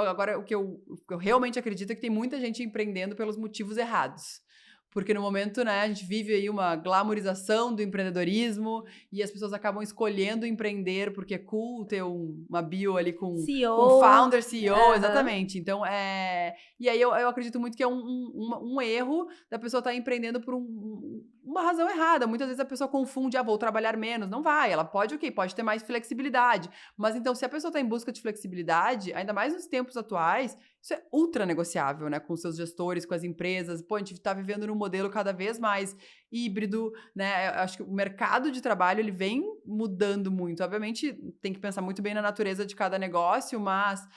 Agora, o que eu realmente acredito é que tem muita gente empreendendo pelos motivos errados. Porque no momento, né, a gente vive aí uma glamorização do empreendedorismo e as pessoas acabam escolhendo empreender porque é cool ter uma bio ali com
CEO.
founder, CEO, exatamente. Então, E aí eu acredito muito que é um erro da pessoa estar empreendendo por uma razão errada. Muitas vezes a pessoa confunde, vou trabalhar menos. Não vai, ela pode ter mais flexibilidade. Mas então, se a pessoa está em busca de flexibilidade, ainda mais nos tempos atuais, isso é ultra negociável, né? Com seus gestores, com as empresas. Pô, a gente está vivendo num modelo cada vez mais híbrido, né? Eu acho que o mercado de trabalho, ele vem mudando muito. Obviamente, tem que pensar muito bem na natureza de cada negócio, mas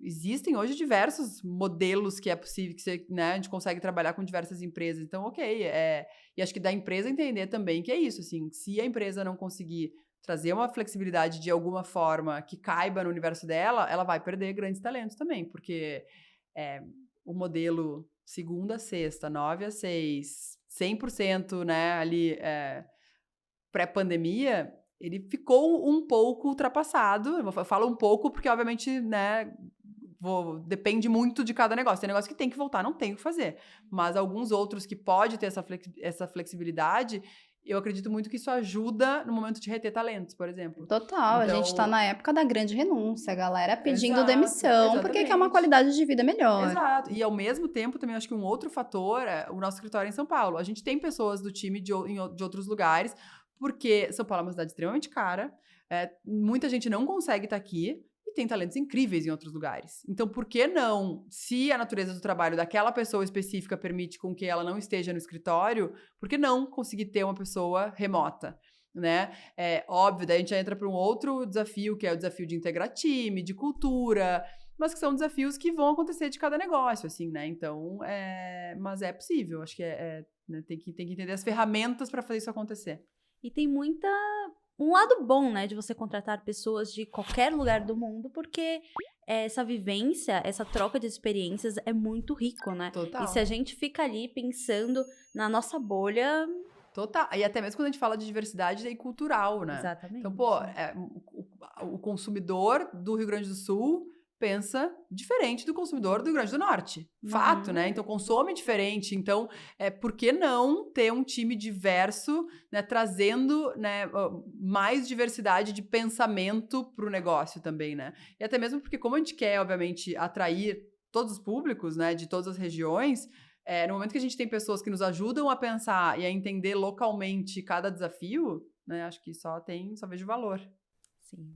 existem hoje diversos modelos que é possível, né? A gente consegue trabalhar com diversas empresas. Então, ok. E acho que da empresa entender também que é isso, assim, se a empresa não conseguir trazer uma flexibilidade de alguma forma que caiba no universo dela, ela vai perder grandes talentos também, porque o modelo segunda a sexta, 9 a 6, 100%, né, ali pré-pandemia, ele ficou um pouco ultrapassado. Eu falo um pouco porque, obviamente, né, depende muito de cada negócio. Tem negócio que tem que voltar, não tem o que fazer. Mas alguns outros que pode ter essa flexibilidade, eu acredito muito que isso ajuda no momento de reter talentos, por exemplo.
Total, a gente tá na época da grande renúncia, a galera pedindo demissão, porque quer uma qualidade de vida melhor.
Exato. E ao mesmo tempo, também acho que um outro fator é o nosso escritório em São Paulo. A gente tem pessoas do time de outros lugares, porque São Paulo é uma cidade extremamente cara, muita gente não consegue estar aqui, e tem talentos incríveis em outros lugares. Então, por que não, se a natureza do trabalho daquela pessoa específica permite com que ela não esteja no escritório, por que não conseguir ter uma pessoa remota? Né? Óbvio, daí a gente entra para um outro desafio, que é o desafio de integrar time, de cultura, mas que são desafios que vão acontecer de cada negócio, assim, né? Então, mas é possível, acho que né? Tem que entender as ferramentas para fazer isso acontecer.
E tem um lado bom, né, de você contratar pessoas de qualquer lugar do mundo, porque essa vivência, essa troca de experiências é muito rico, né?
Total.
E se a gente fica ali pensando na nossa bolha...
Total. E até mesmo quando a gente fala de diversidade aí cultural, né?
Exatamente.
Então, pô, o consumidor do Rio Grande do Sul pensa diferente do consumidor do Rio Grande do Norte. Fato, né? Então, consome diferente. Então, por que não ter um time diverso, né? Trazendo, né, mais diversidade de pensamento para o negócio também, né? E até mesmo porque, como a gente quer, obviamente, atrair todos os públicos, né? De todas as regiões, no momento que a gente tem pessoas que nos ajudam a pensar e a entender localmente cada desafio, né? Acho que só vejo valor.
Sim.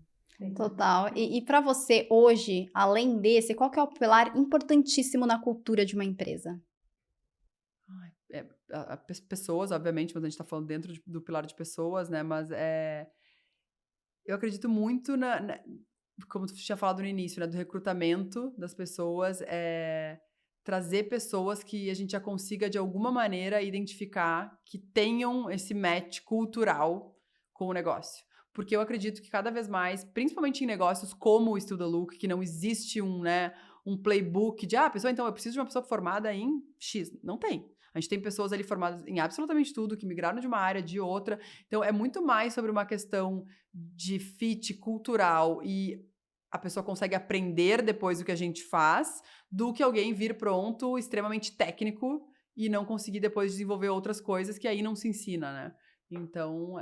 Total. E para você, hoje, além desse, qual que é o pilar importantíssimo na cultura de uma empresa?
Pessoas, obviamente, mas a gente está falando dentro do pilar de pessoas, né? Mas eu acredito muito como tu tinha falado no início, né? Do recrutamento das pessoas, trazer pessoas que a gente já consiga, de alguma maneira, identificar que tenham esse match cultural com o negócio. Porque eu acredito que cada vez mais, principalmente em negócios como o Still the Look, que não existe um playbook de, pessoal, então eu preciso de uma pessoa formada em X. Não tem. A gente tem pessoas ali formadas em absolutamente tudo, que migraram de uma área, de outra. Então, é muito mais sobre uma questão de fit cultural e a pessoa consegue aprender depois do que a gente faz, do que alguém vir pronto, extremamente técnico, e não conseguir depois desenvolver outras coisas que aí não se ensina, né? Então,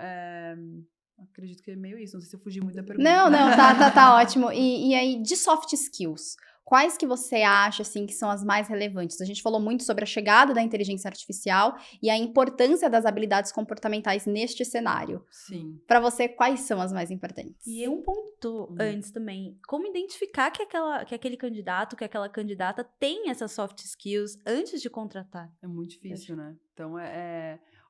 acredito que é meio isso. Não sei se eu fugi muito da pergunta.
Não, tá ótimo. E aí, de soft skills, quais que você acha, assim, que são as mais relevantes? A gente falou muito sobre a chegada da inteligência artificial e a importância das habilidades comportamentais neste cenário.
Sim.
Para você, quais são as mais importantes?
E um ponto antes também, como identificar que aquele candidato, que aquela candidata tem essas soft skills antes de contratar?
É muito difícil, né? Então,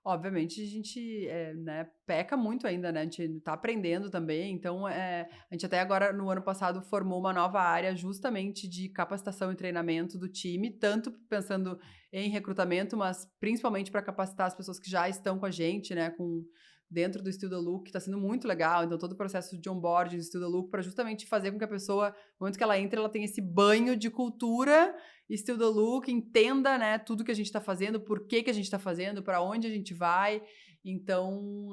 Obviamente, a gente né, peca muito ainda, né? A gente tá aprendendo também. Então, a gente até agora, no ano passado, formou uma nova área justamente de capacitação e treinamento do time, tanto pensando em recrutamento, mas principalmente para capacitar as pessoas que já estão com a gente, né? Dentro do Still the Look, que está sendo muito legal. Então, todo o processo de onboarding do Still the Look para justamente fazer com que a pessoa, no momento que ela entra, ela tenha esse banho de cultura Still the Look, entenda, né, tudo que a gente está fazendo, por que a gente está fazendo, para onde a gente vai. Então,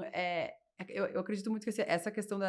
eu acredito muito que essa questão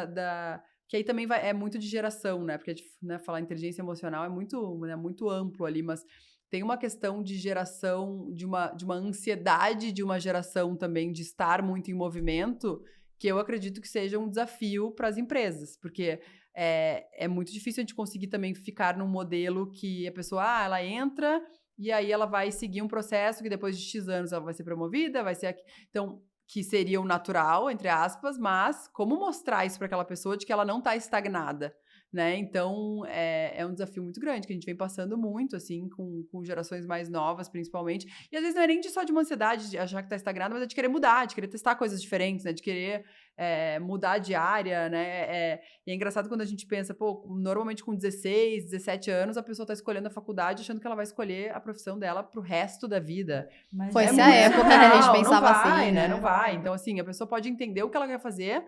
que aí também é muito de geração, né? Porque né, falar inteligência emocional é muito amplo ali, mas tem uma questão de geração, de uma ansiedade de uma geração também de estar muito em movimento, que eu acredito que seja um desafio para as empresas, porque é muito difícil a gente conseguir também ficar num modelo que a pessoa, ela entra e aí ela vai seguir um processo que depois de X anos ela vai ser promovida, vai ser então, que seria o natural, entre aspas, mas como mostrar isso para aquela pessoa de que ela não está estagnada? Né? Então, é um desafio muito grande, que a gente vem passando muito, assim, com gerações mais novas, principalmente. E, às vezes, não é nem só de uma ansiedade de achar que tá estagnado, mas é de querer mudar, de querer testar coisas diferentes, né? De querer mudar de área, né? E é engraçado quando a gente pensa, normalmente com 16, 17 anos, a pessoa tá escolhendo a faculdade achando que ela vai escolher a profissão dela pro resto da vida.
Mas foi-se a época que a gente pensava assim, né?
Não vai. Então, assim, a pessoa pode entender o que ela quer fazer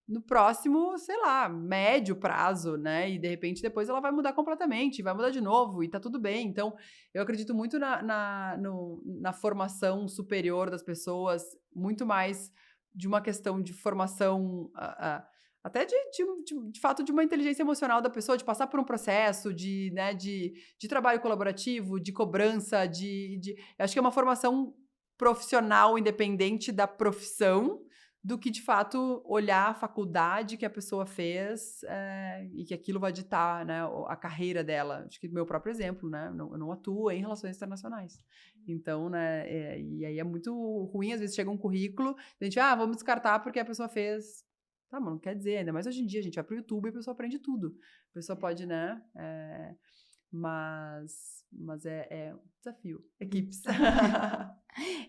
no próximo, sei lá, médio prazo, né? E, de repente, depois ela vai mudar completamente, vai mudar de novo e tá tudo bem. Então, eu acredito muito na formação superior das pessoas, muito mais de uma questão de formação, até de fato, de uma inteligência emocional da pessoa, de passar por um processo de trabalho colaborativo, de cobrança, acho que é uma formação profissional independente da profissão, do que, de fato, olhar a faculdade que a pessoa fez e que aquilo vai ditar, né, a carreira dela. Acho que meu próprio exemplo, né? Eu não atuo em relações internacionais. Então, né, e aí é muito ruim, às vezes chega um currículo, a gente, vamos descartar porque a pessoa fez. Tá, mas não quer dizer, ainda mais hoje em dia, a gente vai pro YouTube e a pessoa aprende tudo. A pessoa pode, né, mas é um desafio. Equipes.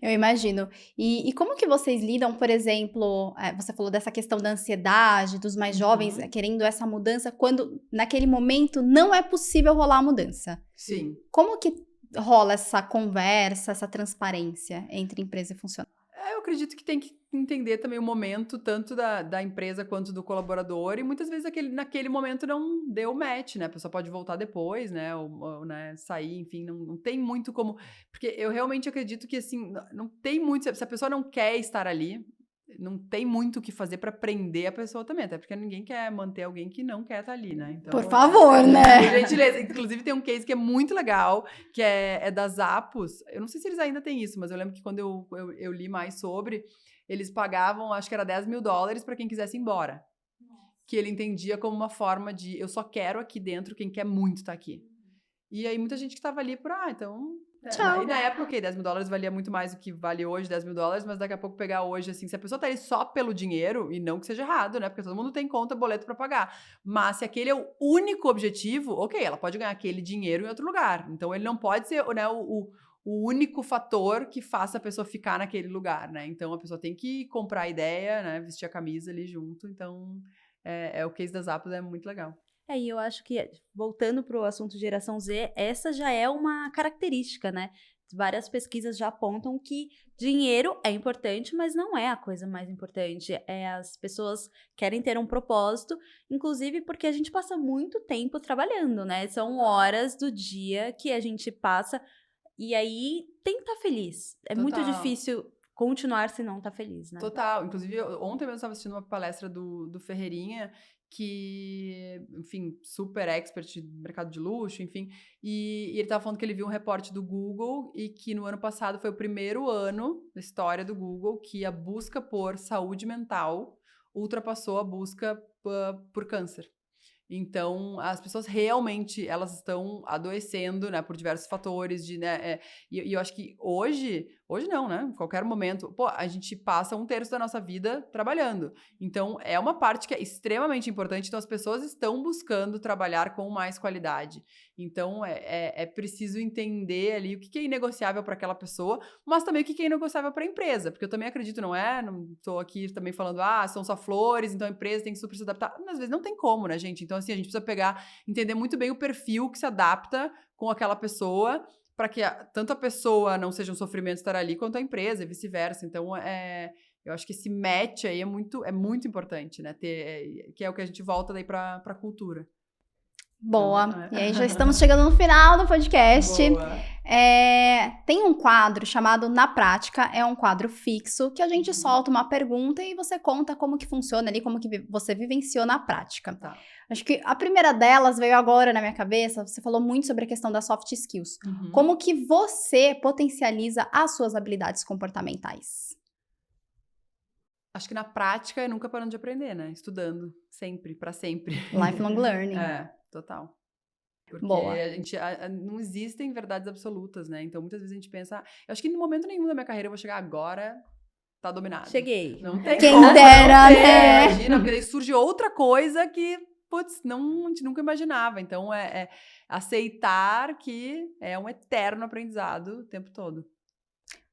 Eu imagino. E como que vocês lidam, por exemplo, você falou dessa questão da ansiedade, dos mais jovens querendo essa mudança, quando naquele momento não é possível rolar a mudança?
Sim.
Como que rola essa conversa, essa transparência entre empresa e funcionário?
Eu acredito que tem que entender também o momento, tanto da empresa quanto do colaborador, e muitas vezes naquele momento não deu match, né? A pessoa pode voltar depois, né? Ou né, sair, enfim, não tem muito como. Porque eu realmente acredito que, assim, não tem muito. Se a pessoa não quer estar ali, não tem muito o que fazer para prender a pessoa também, até porque ninguém quer manter alguém que não quer estar ali, né? Então,
por favor, né?
Por gentileza. Inclusive, tem um case que é muito legal, que é da Zappos. Eu não sei se eles ainda têm isso, mas eu lembro que quando eu li mais sobre, eles pagavam, acho que era $10 mil para quem quisesse ir embora. Que ele entendia como uma forma de, eu só quero aqui dentro quem quer muito estar aqui. E aí, muita gente que estava ali por, então...
Tchau.
E na época, $10 mil valia muito mais do que vale hoje, $10 mil, mas daqui a pouco pegar hoje, assim, se a pessoa tá ali só pelo dinheiro, e não que seja errado, né? Porque todo mundo tem conta, boleto pra pagar. Mas se aquele é o único objetivo, ok, ela pode ganhar aquele dinheiro em outro lugar. Então, ele não pode ser, né, o único fator que faça a pessoa ficar naquele lugar, né? Então, a pessoa tem que comprar a ideia, né? Vestir a camisa ali junto. Então, o case das Zappos é muito legal.
E eu acho que, voltando para o assunto geração Z, essa já é uma característica, né? Várias pesquisas já apontam que dinheiro é importante, mas não é a coisa mais importante. As pessoas querem ter um propósito, inclusive porque a gente passa muito tempo trabalhando, né? São horas do dia que a gente passa e aí tem que estar feliz. É muito difícil continuar se não tá feliz, né?
Total. Inclusive, ontem eu estava assistindo uma palestra do Ferreirinha, que, enfim, super expert de mercado de luxo, enfim, e ele estava falando que ele viu um reporte do Google e que no ano passado foi o primeiro ano da história do Google que a busca por saúde mental ultrapassou a busca por câncer. Então, as pessoas realmente, elas estão adoecendo, né, por diversos fatores, e eu acho que hoje Hoje não, né? Em qualquer momento. Pô, a gente passa 1/3 da nossa vida trabalhando. Então, é uma parte que é extremamente importante. Então, as pessoas estão buscando trabalhar com mais qualidade. Então, é preciso entender ali o que é inegociável para aquela pessoa, mas também o que é inegociável para a empresa. Porque eu também acredito, não estou aqui também falando, são só flores, então a empresa tem que super se adaptar. Mas, às vezes, não tem como, né, gente? Então, assim, a gente precisa entender muito bem o perfil que se adapta com aquela pessoa, para que tanto a pessoa não seja um sofrimento estar ali, quanto a empresa e vice-versa. Então, eu acho que esse match aí é muito importante, né? Que é o que a gente volta daí para a cultura.
Boa. E aí já estamos chegando no final do podcast.
Boa.
Tem um quadro chamado Na Prática, é um quadro fixo, que a gente solta uma pergunta e você conta como que funciona ali, como que você vivenciou na prática.
Tá.
Acho que a primeira delas veio agora na minha cabeça, você falou muito sobre a questão das soft skills.
Uhum.
Como que você potencializa as suas habilidades comportamentais?
Acho que na prática é nunca parando de aprender, né? Estudando, sempre, para sempre.
Lifelong learning.
Total. Porque
Boa.
não existem verdades absolutas, né? Então, muitas vezes a gente pensa... eu acho que em momento nenhum da minha carreira eu vou chegar agora, tá dominado.
Cheguei.
Não tem
Quem
como,
dera,
não tem,
né?
Imagina, porque daí surge outra coisa que, putz, a gente nunca imaginava. Então, é aceitar que é um eterno aprendizado o tempo todo.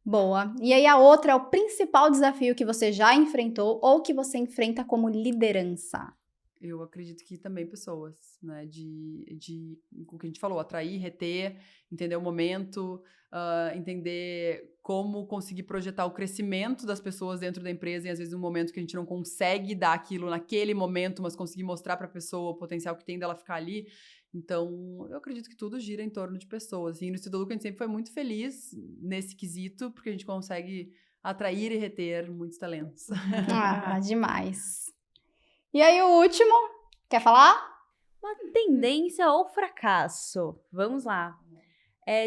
Boa. E aí a outra é o principal desafio que você já enfrentou ou que você enfrenta como liderança.
Eu acredito que também pessoas, né, o que a gente falou, atrair, reter, entender o momento, entender como conseguir projetar o crescimento das pessoas dentro da empresa e às vezes um momento que a gente não consegue dar aquilo naquele momento, mas conseguir mostrar para a pessoa o potencial que tem dela ficar ali. Então, eu acredito que tudo gira em torno de pessoas. E no Estuda Luca a gente sempre foi muito feliz nesse quesito, porque a gente consegue atrair e reter muitos talentos.
Demais. E aí o último, quer falar?
Uma tendência ou fracasso. Vamos lá.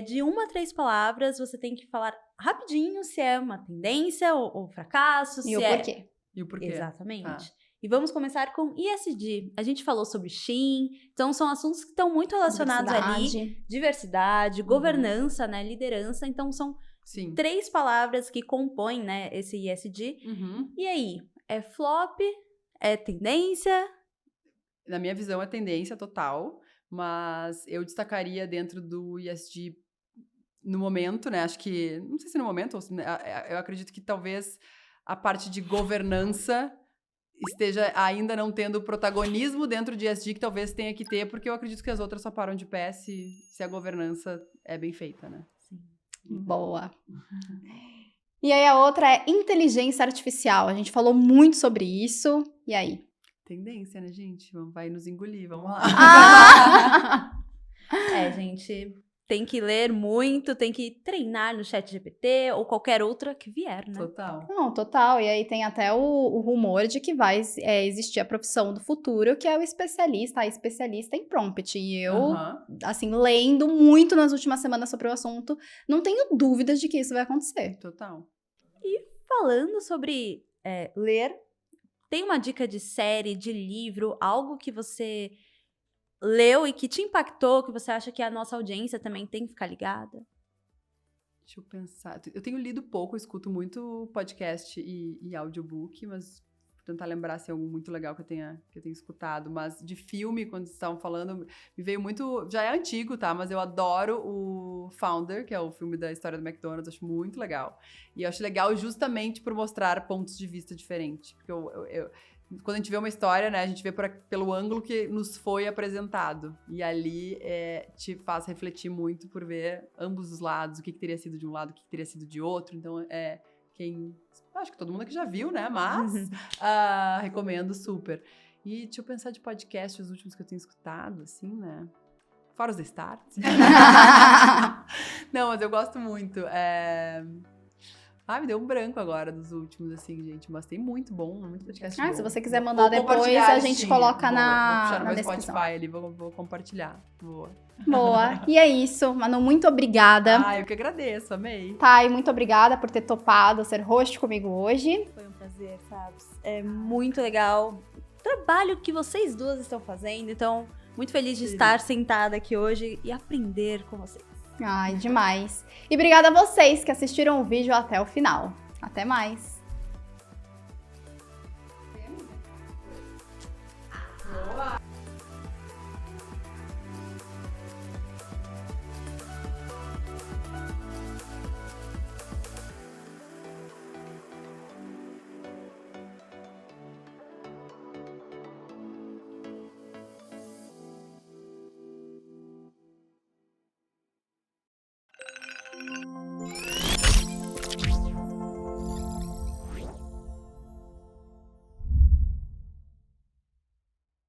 De 1 a 3 palavras, você tem que falar rapidinho se é uma tendência ou fracasso.
E o porquê.
E o porquê.
Exatamente. E vamos começar com ESG. A gente falou sobre Shein, então são assuntos que estão muito relacionados ali. Diversidade, governança, né, liderança. Então são 3 palavras que compõem, né, esse ESG. E aí, é flop? É tendência?
Na minha visão, é tendência total, mas eu destacaria dentro do ESG no momento, né? Acho que, não sei se no momento, eu acredito que talvez a parte de governança esteja ainda não tendo protagonismo dentro de ESG que talvez tenha que ter, porque eu acredito que as outras só param de pé se a governança é bem feita, né?
Sim.
Boa. E aí a outra é inteligência artificial. A gente falou muito sobre isso. E aí?
Tendência, né, gente? Vai nos engolir, vamos lá.
Gente, tem que ler muito, tem que treinar no ChatGPT ou qualquer outra que vier, né?
Total.
Não, total. E aí tem até o rumor de que vai existir a profissão do futuro, que é o especialista em prompt. E eu, assim, lendo muito nas últimas semanas sobre o assunto, não tenho dúvidas de que isso vai acontecer.
Total.
E falando sobre ler, tem uma dica de série, de livro, algo que você leu e que te impactou, que você acha que a nossa audiência também tem que ficar ligada?
Deixa eu pensar. Eu tenho lido pouco, eu escuto muito podcast e audiobook, mas vou tentar lembrar se é algo muito legal que eu tenha escutado. Mas de filme, quando vocês estavam falando, me veio muito... Já é antigo, tá? Mas eu adoro o Founder, que é o filme da história do McDonald's. Acho muito legal. E eu acho legal justamente por mostrar pontos de vista diferentes. Porque quando a gente vê uma história, né, a gente vê pelo ângulo que nos foi apresentado. E ali te faz refletir muito por ver ambos os lados, o que teria sido de um lado, o que teria sido de outro. Então, acho que todo mundo aqui já viu, né? Mas recomendo super. E deixa eu pensar de podcast, os últimos que eu tenho escutado, assim, né? Fora os da Start. Não, mas eu gosto muito. Me deu um branco agora dos últimos, assim, gente. Mas tem muito podcast bom.
Se você quiser mandar depois, a gente coloca
vou puxar no
na
meu
descrição.
Spotify ali, vou compartilhar.
Boa. E é isso, Manu, muito obrigada.
Eu que agradeço, amei.
Thay, muito obrigada por ter topado ser host comigo hoje.
Foi um prazer, Fabs. É muito legal o trabalho que vocês duas estão fazendo. Então, muito feliz de estar sentada aqui hoje e aprender com vocês.
Ai, demais. E obrigada a vocês que assistiram o vídeo até o final. Até mais.